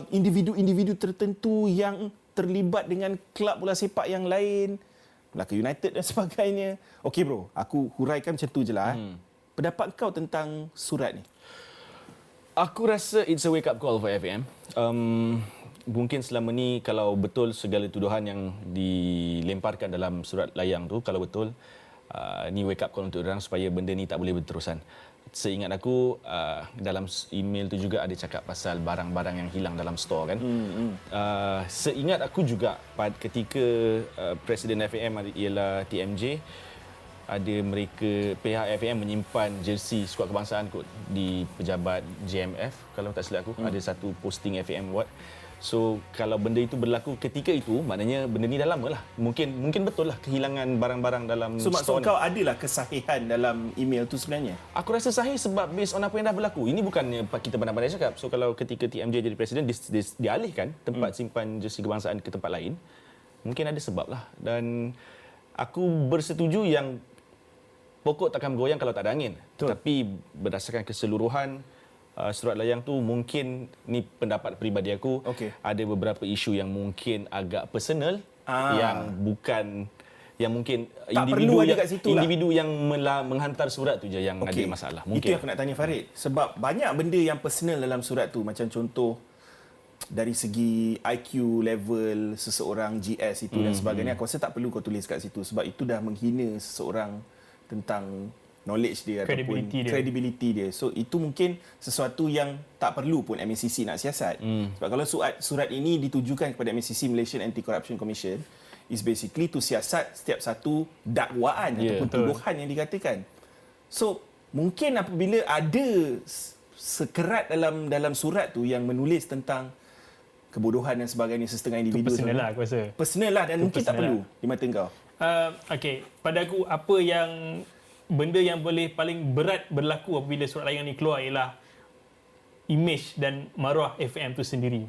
Individu-individu tertentu yang terlibat dengan kelab bola sepak yang lain, Melaka United dan sebagainya. Okey bro, aku huraikan macam tu je lah. Pendapat kau tentang surat ni? Aku rasa it's a wake up call for FAM. Mungkin selama ni kalau betul segala tuduhan yang dilemparkan dalam surat layang tu, kalau betul, ni wake up call untuk orang supaya benda ni tak boleh berterusan. Seingat aku dalam email tu juga ada cakap pasal barang-barang yang hilang dalam store kan. Seingat aku juga ketika Presiden FAM ialah TMJ, ada mereka pihak FAM menyimpan jersey skuad kebangsaan kot di pejabat JMF kalau tak silap aku. Ada satu posting FAM buat. So kalau benda itu berlaku ketika itu, maknanya benda ni dah lama lah. Mungkin betul lah kehilangan barang-barang dalam So maksud store kau adalah kesahihan dalam email tu sebenarnya? Aku rasa sahih sebab based on apa yang dah berlaku. Ini bukannya kita pandai-pandai cakap. So kalau ketika TMJ jadi presiden, dialihkan tempat simpan jersey kebangsaan ke tempat lain, mungkin ada sebab lah. Dan aku bersetuju yang pokok takkan goyang kalau tak ada angin. Betul. Tapi berdasarkan keseluruhan surat layang tu, mungkin ni pendapat peribadi aku, ada beberapa isu yang mungkin agak personal, yang mungkin tak perlu ada kat situ individu yang menghantar surat tu je yang ada masalah. Mungkin. Itu yang aku nak tanya Farid. Sebab banyak benda yang personal dalam surat tu. Macam contoh dari segi IQ level seseorang, GS itu dan sebagainya. Aku rasa tak perlu kau tulis kat situ. Sebab itu dah menghina seseorang tentang knowledge dia ataupun credibility dia. So itu mungkin sesuatu yang tak perlu pun MACC nak siasat. Sebab kalau surat ini ditujukan kepada MACC, Malaysian Anti-Corruption Commission, is basically to siasat setiap satu dakwaan ataupun tuduhan yang dikatakan. So mungkin apabila ada sekerat dalam surat tu yang menulis tentang kebodohan dan sebagainya setengah individu, personal lah aku rasa. Personal lah dan mungkin tak perlu di mata kau. Okey, pada aku apa yang benda yang boleh paling berat berlaku apabila surat layang ni keluar ialah image dan maruah FAM tu sendiri.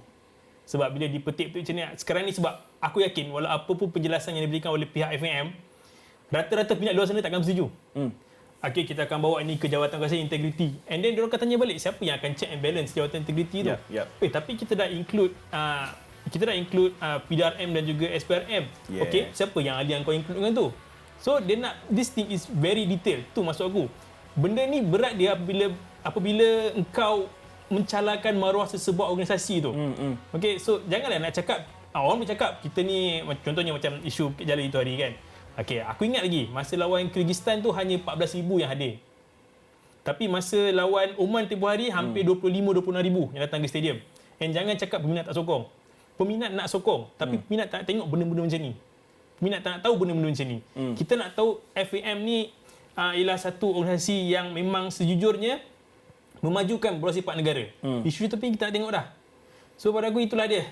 Sebab bila dipetik tu macam ni, sekarang ni sebab aku yakin walau apa pun penjelasan yang diberikan oleh pihak FAM, rata-rata pihak luar sana takkan setuju. Okey, kita akan bawa ini ke Jawatan Kuasa Integriti. And then diorang akan tanya balik, siapa yang akan check and balance Jawatan Integriti tu? Tapi kita dah include PDRM dan juga SPRM. Okey, siapa yang ahli yang kau include dengan tu? So dia nak, this thing is very detailed. Tu maksud aku. Benda ni berat dia apabila engkau mencalakan maruah sesebuah organisasi tu. Okey, so janganlah nak cakap, orang boleh cakap kita ni contohnya macam isu Bukit Jalil itu hari kan. Okey, aku ingat lagi masa lawan Kyrgyzstan tu hanya 14,000 yang hadir. Tapi masa lawan Oman tempoh hari hampir 25-26,000 yang datang ke stadium. And jangan cakap peminat tak sokong. Peminat nak sokong, tapi peminat tak nak tengok benda-benda macam ni. Peminat tak nak tahu benda-benda macam ni. Kita nak tahu FAM ni ialah satu organisasi yang memang sejujurnya memajukan bola sepak negara. Isu itu kita nak tengok dah. So pada aku itulah dia.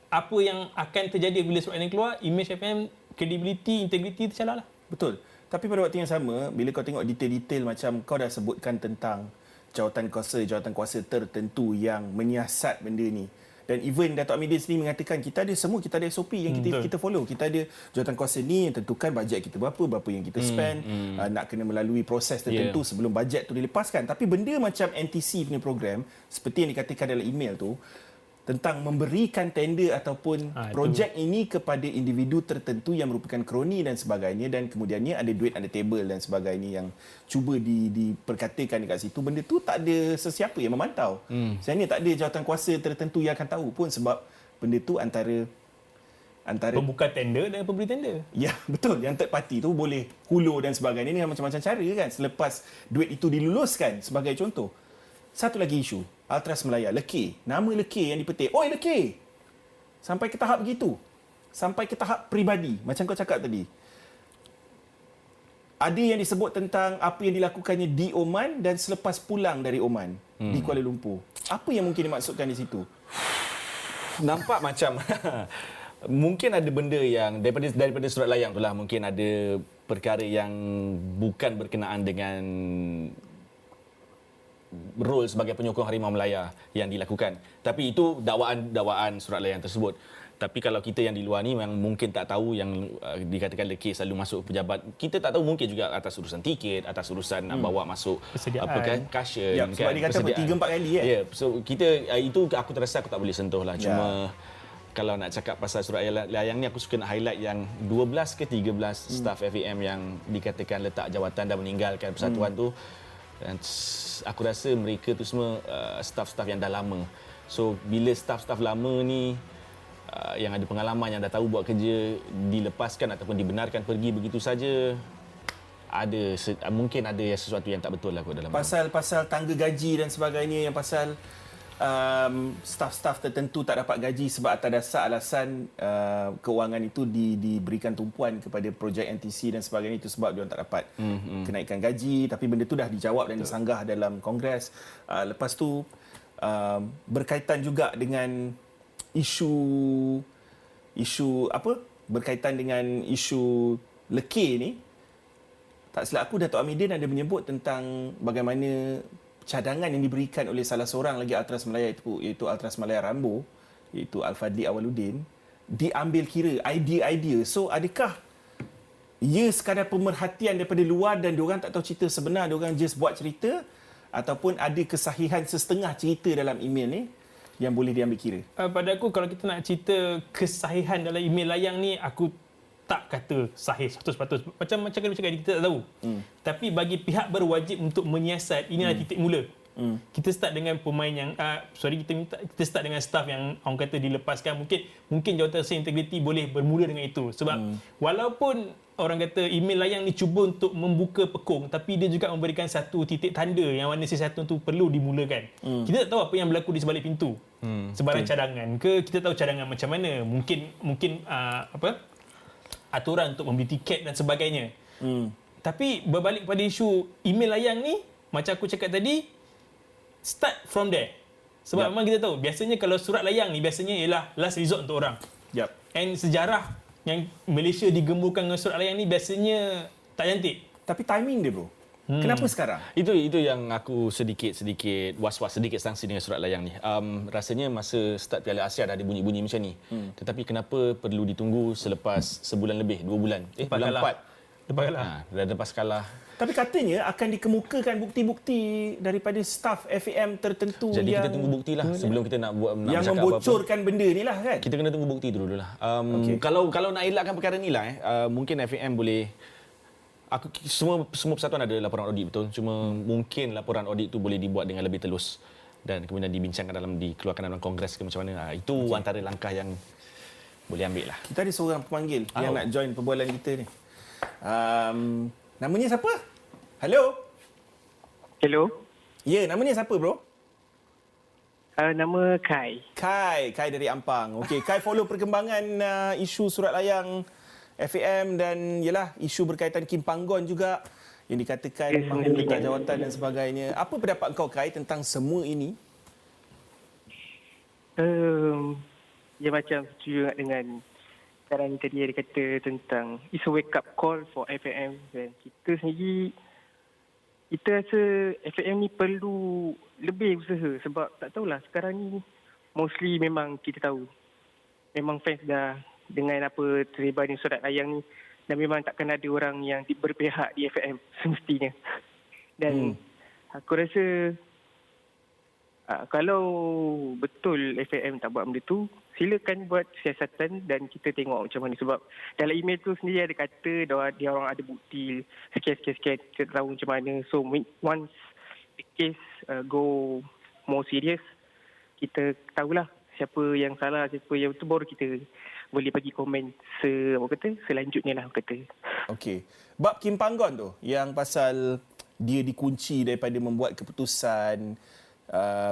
Apa yang akan terjadi bila surat ini keluar, image FAM, credibility, integrity tercalar lah. Betul. Tapi pada waktu yang sama, bila kau tengok detail-detail macam kau dah sebutkan tentang jawatan kuasa tertentu yang menyiasat benda ni. Dan even Datuk Amidin sendiri mengatakan kita ada SOP yang kita follow. Kita ada jawatan kuasa ni yang tentukan bajet kita berapa yang kita spend, nak kena melalui proses tertentu sebelum bajet tu dilepaskan. Tapi benda macam NTC punya program, seperti yang dikatakan dalam email tu, tentang memberikan tender ataupun projek ini kepada individu tertentu yang merupakan kroni dan sebagainya, dan kemudiannya ada duit under table dan sebagainya yang cuba diperkatakan dekat situ. Benda tu tak ada sesiapa yang memantau. Sebenarnya tak ada jawatan kuasa tertentu yang akan tahu pun, sebab benda tu antara pembuka tender dan pemberi tender. Ya, betul. Yang third party tu boleh hulur dan sebagainya dengan macam-macam cara kan selepas duit itu diluluskan, sebagai contoh. Satu lagi isu, Ultras Melaya, Lekir. Nama Lekir yang dipetik. Oi Lekir! Sampai ke tahap begitu. Sampai ke tahap peribadi, macam kau cakap tadi. Ada yang disebut tentang apa yang dilakukannya di Oman dan selepas pulang dari Oman di Kuala Lumpur. Apa yang mungkin dimaksudkan di situ? Nampak macam mungkin ada benda yang daripada surat layang tu lah, mungkin ada perkara yang bukan berkenaan dengan role sebagai penyokong Harimau Melaya yang dilakukan. Tapi itu dakwaan surat layang tersebut. Tapi kalau kita yang di luar ni memang mungkin tak tahu yang dikatakan Lekir selalu masuk pejabat. Kita tak tahu, mungkin juga atas urusan tiket, atas urusan nak bawa masuk apa kan, cushion kan. Sebab dia kata 3-4 kali kan. Ya, so kita itu aku terasa aku tak boleh sentuh lah. Cuma kalau nak cakap pasal surat layang ni, aku suka nak highlight yang 12 ke 13 staf FAM yang dikatakan letak jawatan dan meninggalkan persatuan tu. Dan aku rasa mereka tu semua staff-staff yang dah lama. So bila staff-staff lama ni yang ada pengalaman, yang dah tahu buat kerja, dilepaskan ataupun dibenarkan pergi begitu saja, mungkin ada sesuatu yang tak betul lah kot dalam Pasal tangga gaji dan sebagainya, yang pasal staf-staf tertentu tak dapat gaji sebab atas dasar alasan kewangan itu diberikan tumpuan kepada projek NTC dan sebagainya, itu sebab diorang tak dapat kenaikan gaji. Tapi benda tu dah dijawab dan disanggah dalam Kongres. Lepas tu berkaitan juga dengan isu berkaitan dengan isu lekir ni. Tak silap aku, Datuk Amidin ada menyebut tentang bagaimana cadangan yang diberikan oleh salah seorang lagi Ultras Malaya iaitu Ultras Malaya Rambo, iaitu Al-Fadli Awaluddin, diambil kira idea-idea. So adakah ia sekadar pemerhatian daripada luar dan diorang tak tahu cerita sebenar, diorang just buat cerita, ataupun ada kesahihan setengah cerita dalam email ni yang boleh diambil kira? Pada aku, kalau kita nak cerita kesahihan dalam email layang ni, aku tak kata sahih 100%. Macam kita cakap, kita tak tahu. Tapi bagi pihak berwajib untuk menyiasat, inilah titik mula. Kita start dengan pemain yang kita start dengan staff yang orang kata dilepaskan. Mungkin jawatan integriti boleh bermula dengan itu. Sebab walaupun orang kata email layang ni cuba untuk membuka pekung, tapi dia juga memberikan satu titik tanda yang mana sesuatu tu perlu dimulakan. Kita tak tahu apa yang berlaku di sebalik pintu. Sebarang cadangan ke, kita tahu cadangan macam mana. Mungkin aturan untuk membeli tiket dan sebagainya. Tapi berbalik pada isu email layang ni, macam aku cakap tadi, start from there. Sebab memang kita tahu, biasanya kalau surat layang ni biasanya ialah last resort untuk orang. And sejarah yang Malaysia digemburkan dengan surat layang ni biasanya tak cantik. Tapi timing dia, bro. Kenapa sekarang? Itu yang aku sedikit was-was, sedikit sangsi dengan surat layang ni. Rasanya masa start Piala Asia dah ada bunyi-bunyi macam ni. Tetapi kenapa perlu ditunggu selepas sebulan lebih, 2 bulan? Bulan 4. Lepas kalah. Dah lepas kalah. Tapi katanya akan dikemukakan bukti-bukti daripada staf FAM tertentu. Jadi kita tunggu bukti lah sebelum kita nak yang membocorkan apa-apa. Benda ni lah kan. Kita kena tunggu bukti dulu lah. Kalau nak elakkan perkara ni lah, mungkin FAM boleh. Semua persatuan ada laporan audit, betul. Cuma mungkin laporan audit tu boleh dibuat dengan lebih telus dan kemudian dibincangkan dikeluarkan dalam Kongres ke macam mana. Itu antara langkah yang boleh ambil lah. Kita ada seorang pemanggil yang nak join perbualan kita ni. Namanya siapa? Hello? Ya, namanya siapa, bro? Nama Kai. Kai dari Ampang. Okey, Kai follow perkembangan isu surat layang FAM dan isu berkaitan Kim Panggon juga yang dikatakan mahu letak jawatan dan sebagainya. Apa pendapat kau, Kai, tentang semua ini? Ya, macam setuju dengan sekarang tadi dia kata tentang it's a wake up call for FAM, dan kita sendiri kita rasa FAM ni perlu lebih usaha. Sebab tak tahulah, sekarang ni mostly memang kita tahu memang fans dah dengan apa terlibat di surat layang ni, dan memang takkan ada orang yang berpihak di FAM semestinya. Dan aku rasa kalau betul FAM tak buat benda tu, silakan buat siasatan dan kita tengok macam mana. Sebab dalam email tu sendiri ada kata dia orang ada bukti sekian-sekian, kita tahu macam mana. So once the case go more serious, kita tahulah siapa yang salah, siapa yang betul, baru kita boleh bagi komen selanjutnya lah, kata. Okey. Bab Kim Panggon tu, yang pasal dia dikunci daripada membuat keputusan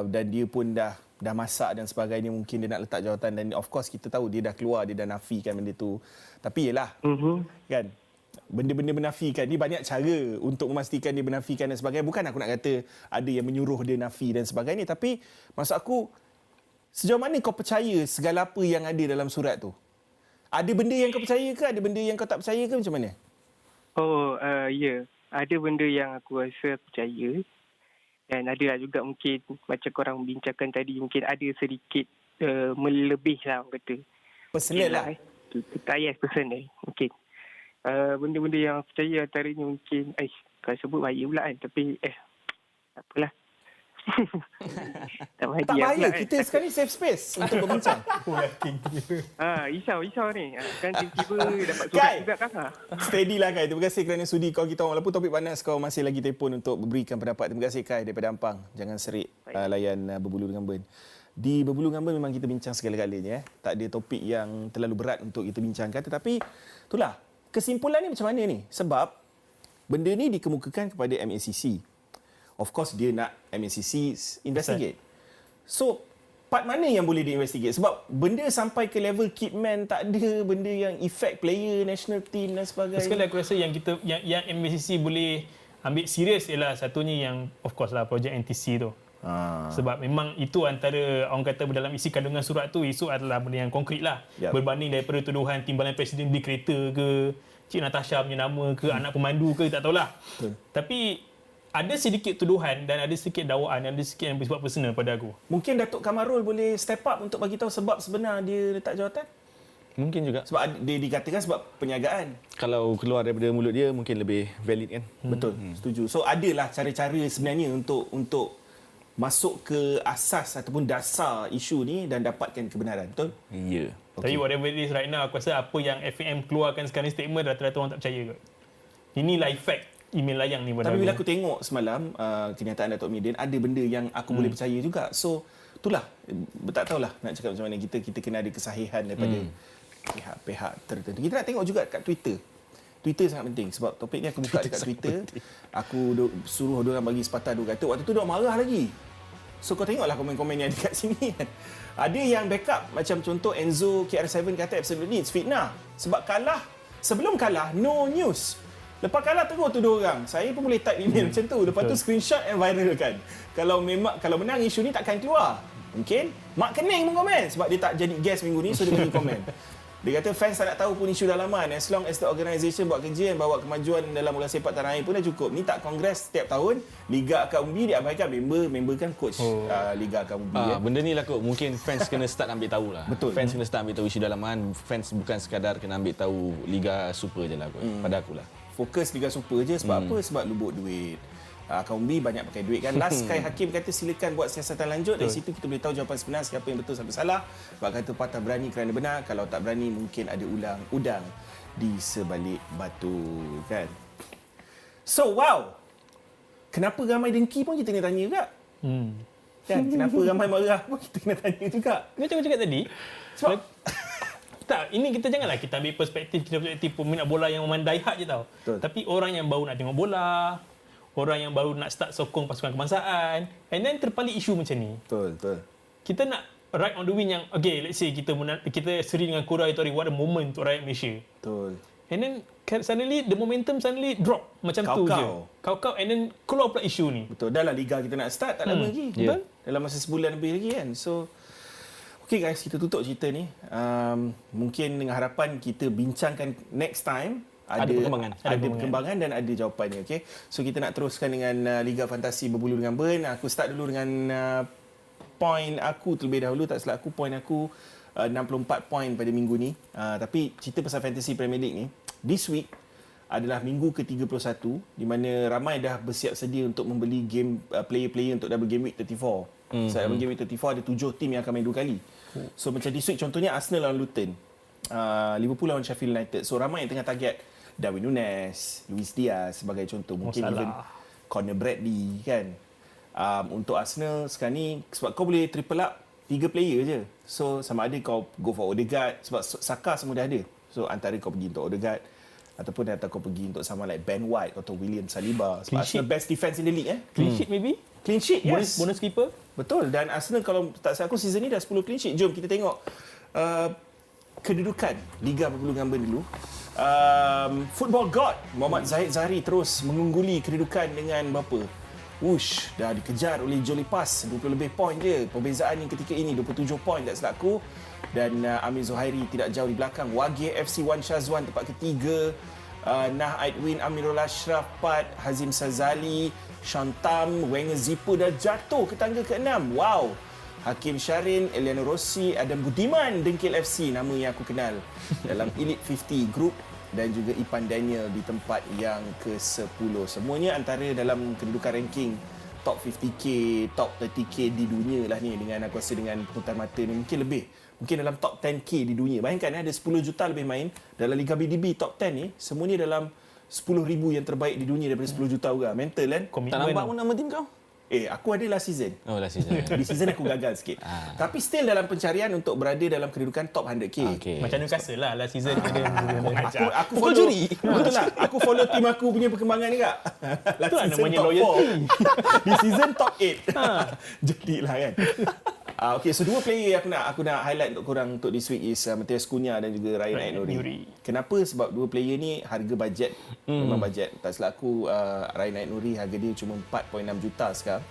dan dia pun dah masak dan sebagainya, mungkin dia nak letak jawatan, dan of course kita tahu dia dah keluar, dia dah nafikan benda tu. Tapi yelah, kan, benda-benda menafikan ni banyak cara untuk memastikan dia menafikan dan sebagainya. Bukan aku nak kata ada yang menyuruh dia nafi dan sebagainya, tapi maksud aku, sejauh mana kau percaya segala apa yang ada dalam surat tu? Ada benda yang kau percaya ke? Ada benda yang kau tak percaya ke? Macam mana? Ya. Ada benda yang aku rasa percaya. Dan ada juga mungkin macam korang bincangkan tadi, mungkin ada sedikit melebih lah, orang kata. Personal lah. Yes, personal. Mungkin. Benda-benda yang aku percaya antaranya mungkin, kalau sebut bahaya pula kan. Tapi, tak apalah. Tak bahaya. Kita sekarang ni safe space untuk berbincang. Risau ni. Kan tiba-tiba dapat surat juga kan. Steady lah, Kai. Terima kasih kerana sudi kau kita orang. Walaupun topik panas, kau masih lagi telefon untuk berikan pendapat. Terima kasih, Kai, daripada Ampang. Jangan serik layan Berbulu dengan Ben. Di Berbulu dengan Ben memang kita bincang segala-galanya. Tak ada topik yang terlalu berat untuk kita bincangkan. Tetapi itulah, kesimpulan ni macam mana ni? Sebab benda ni dikemukakan kepada MACC. Of course dia nak MACC investigate. So part mana yang boleh diinvestigate? Sebab benda sampai ke level kitman tak ada, benda yang effect player, national team dan sebagainya. Sekali aku rasa yang yang MACC boleh ambil serius ialah satunya yang of course lah projek NTC tu. Sebab memang itu antara orang kata dalam isi kandungan surat tu isu adalah benda yang konkret lah. Berbanding daripada tuduhan timbalan presiden beli kereta ke, Cik Natasha punya nama ke, anak pemandu ke, tak tahulah. Tapi ada sedikit tuduhan dan ada sedikit dakwaan dan ada sedikit yang bersifat personal pada aku. Mungkin Datuk Kamarul boleh step up untuk bagi tahu sebab sebenar dia letak jawatan. Mungkin juga. Sebab dia dikatakan sebab penyagaan. Kalau keluar daripada mulut dia mungkin lebih valid kan. Betul, setuju. So adalah cara-cara sebenarnya untuk masuk ke asas ataupun dasar isu ni dan dapatkan kebenaran. Betul? Ya. Tapi whatever it is right now, aku rasa apa yang FAM keluarkan sekarang ni statement, rata-rata orang tak percaya kot. Inilah efek email layang ni pada Tapi bila aku tengok semalam kenyataan Datuk Midin, ada benda yang aku boleh percaya juga. So itulah, tak tahulah nak cakap macam mana, kita kena ada kesahihan daripada pihak-pihak tertentu. Kita nak tengok juga kat Twitter. Twitter sangat penting sebab topik ni aku buka dekat Twitter. Aku suruh diorang bagi sepatah dua kata. Waktu tu diorang marah lagi. So kau tengoklah komen-komen yang ada kat sini kan. Ada yang backup, macam contoh Enzo KR7 kata absolutely it's fitnah. Sebab sebelum kalah no news. Lepas kalah terus tuduh orang. Saya pun boleh type email macam tu. Lepas tu screenshot and viralkan. Kalau menang isu ni takkan keluar. Mungkin Mak Kening pun komen sebab dia tak jadi guest minggu ni, so dia bagi komen. Dia kata fans tak nak tahu pun isu dalaman. As long as the organisation buat kerja dan bawa kemajuan dalam bola sepak tanah air pun dah cukup. Ni tak kongres setiap tahun. Liga Akademi diabaikan member kan coach Liga Akademi. Benda ni lah kot. Mungkin fans kena start ambil tahu lah. Betul. Fans kena start ambil tahu isu dalaman. Fans bukan sekadar kena ambil tahu Liga Super je lah kot. Pada akulah. Fokus Liga Super je sebab apa? Sebab lubuk duit. Kaumbi banyak pakai duit kan. Last Kai Hakim kata silakan buat siasatan lanjut. Dari situ kita boleh tahu jawapan sebenar siapa yang betul siapa salah. Sebab kata patah berani kerana benar, kalau tak berani mungkin ada udang di sebalik batu kan. So wow. Kenapa ramai dengki pun kita kena tanya juga. Kan? Kenapa ramai marah pun kita kena tanya juga. Macam aku cakap tadi, Sebab tak, ini kita janganlah kita ambil perspektif peminat bola yang memang die hard je tau. Betul. Tapi orang yang baru nak tengok bola, orang yang baru nak start sokong pasukan kebangsaan, and then terpalit isu macam ni. betul. Kita nak ride on the wind yang, okay, let's say kita seri dengan Korea itu, what a moment untuk rakyat Malaysia. Betul. And then suddenly the momentum suddenly drop macam tu je. Kau and then keluar pula isu ni. Betul. Dah lah Liga kita nak start tak lama lagi. Betul? Dalam masa sebulan lebih lagi kan. So okay guys, kita tutup cerita ni. Mungkin dengan harapan kita bincangkan next time ada perkembangan dan ada jawapannya. Okay? So kita nak teruskan dengan Liga Fantasi Berbulu dengan Ben. Aku start dulu dengan point aku terlebih dahulu. Tak silap aku, point aku 64 point pada minggu ni. Tapi cerita pasal Fantasy Premier League ni, this week adalah minggu ke-31 di mana ramai dah bersiap sedia untuk membeli game player-player untuk Double Game Week 34. So Double Game Week 34 ada 7 tim yang akan main 2 kali. So macam this week contohnya Arsenal lawan Luton, Liverpool lawan Sheffield United. So ramai yang tengah target Darwin Núñez, Luis Diaz sebagai contoh. Mungkin even Conor Bradley kan. Untuk Arsenal sekarang ni sebab kau boleh triple up 3 player je. So sama ada kau go for Odegaard sebab Saka semua dah ada. So antara kau pergi untuk Odegaard ataupun kau pergi untuk sama like Ben White atau William Saliba. Sebab Arsenal best defense in the league Clean sheet maybe? Clean sheet, yes. Bonus keeper? Betul. Dan Arsenal kalau tak salah aku season ni dah 10 clean sheet. Jom kita tengok kedudukan Liga Berbulu dengan Ben dulu. Football God Muhammad Zahid Zahri terus mengungguli kedudukan dengan berapa? Dah dikejar oleh Joli Pass 20 lebih poin je. Perbezaan yang ketika ini 27 poin tak silap aku. Dan Amir Zuhairi tidak jauh di belakang. Wagih FC Wan Shazwan tempat ketiga. Nah Aidwin Amirul Ashraf 4, Hazim Sazali, Shantam, Wenger Zippo dah jatuh ke tangga ke-6. Wow. Hakim Syarin, Eliano Rossi, Adam Budiman, Dengkil FC, nama yang aku kenal dalam Elite 50 Group, dan juga Ipan Daniel di tempat yang ke-10. Semuanya antara dalam kedudukan ranking top 50k, top 30k di dunia lah ni, dengan aku rasa dengan pungutan mata ni mungkin lebih. Mungkin dalam top 10k di dunia. Bayangkan ada 10 juta lebih main dalam Liga BDB top 10 ni, semuanya dalam 10,000 yang terbaik di dunia daripada 10 juta orang. Mental kan? Tak nampak pun nama tim kau? Aku ada last season. Oh, last season. Di season aku gagal sikit. Tapi still dalam pencarian untuk berada dalam kedudukan top 100k. Okay. Macam Newcastle lah last season. Aku follow juri. Betul lah. Aku follow tim aku punya perkembangan juga. Itu lah namanya loyalty. Di season top 8. Jadilah kan. Okay, so dua player aku nak highlight untuk korang untuk this week is Matthias Cunha dan juga Ryan Aït-Nouri. Kenapa? Sebab dua player ni harga bajet. Memang bajet. Tak silap aku, Ryan Aït-Nouri harga dia cuma 4.6 juta sekarang.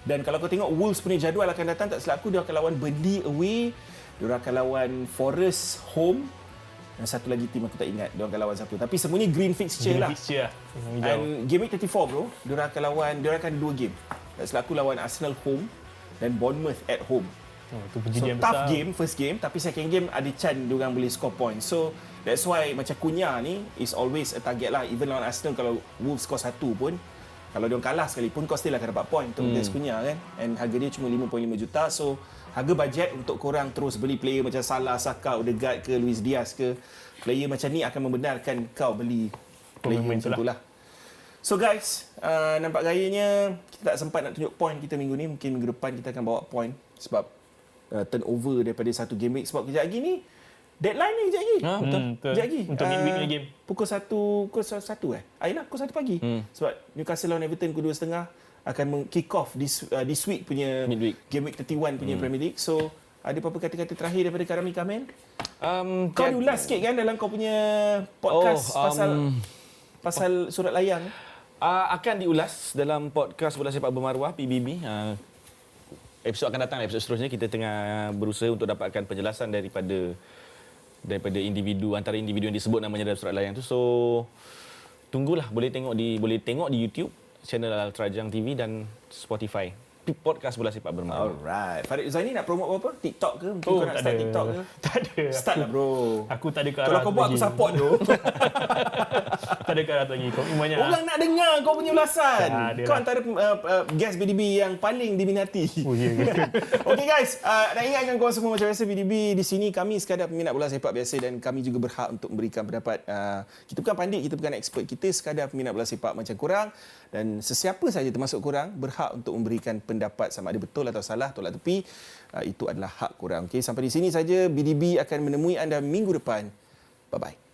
Dan kalau kau tengok Wolves punya jadual akan datang, tak silap aku dia akan lawan Burnley away, dia akan lawan Forest home, dan satu lagi tim aku tak ingat dia akan lawan siapa. Tapi semuanya green fixture lah. And game week 34 bro, dia akan ada dua game. Tak silap aku lawan Arsenal home dan Bournemouth at home. Itu So perjudian tough besar. game first game, tapi second game ada chance diorang boleh score point. So that's why macam Cunha ni is always a target lah. Even lawan Arsenal kalau Wolves score 1 pun, kalau diorang kalah sekalipun kau still akan dapat point untuk Matthias Cunha kan. And harga dia cuma 5.5 juta. So harga bajet untuk korang terus beli player macam Salah, Saka, Odegaard ke Luis Diaz ke. Player macam ni akan membenarkan kau beli player macam tu lah. So guys, nampak gayanya kita tak sempat nak tunjuk point kita minggu ni. Mungkin minggu depan kita akan bawa point sebab turnover daripada satu game week. Sebab kejap lagi ni deadline ni kejap lagi. Betul. Kejap lagi. Untuk midweek punya game. Pukul 1 Ayolah, pukul 1 pagi. Sebab Newcastle lawan Everton pukul 2.30 akan kick off this week punya Midweek. game week 31 punya Premier League. So ada apa-apa kata-kata terakhir daripada Karami Kamen? Kau Tiago- diulas sikit kan dalam kau punya podcast pasal surat layang. Akan diulas dalam podcast Bola Sepak Bermaruah PBB. Episod akan datang, episod seterusnya kita tengah berusaha untuk dapatkan penjelasan daripada individu, antara individu yang disebut namanya dalam surat layang tu. So tunggulah, boleh tengok di YouTube, channel Al Trajang TV dan Spotify. Podcast Bola Sepak Bermaruah. Alright. Farid Zaini nak promote apa-apa? TikTok ke? Mungkin Oh, kau nak tak start ada. TikTok ke? Tak ada. Start lah bro. Aku tak ada ke Kalau arah kau tu buat aku lagi. support tu. Tak ada ke arah tu lagi. Kau banyak. Orang nak dengar kau punya ulasan. Tak ada Kau lah. antara guest BDB yang paling diminati. Oh, ya ke? Okay guys, nak ingatkan korang semua macam biasa BDB di sini kami sekadar peminat bola sepak biasa dan kami juga berhak untuk memberikan pendapat. Kita bukan pandit, kita bukan expert. Kita sekadar peminat bola sepak macam korang dan sesiapa saja termasuk korang berhak untuk memberikan pendapat sama ada betul atau salah, tolak tepi. Itu adalah hak korang. Okay, sampai di sini saja BDB akan menemui anda minggu depan. Bye-bye.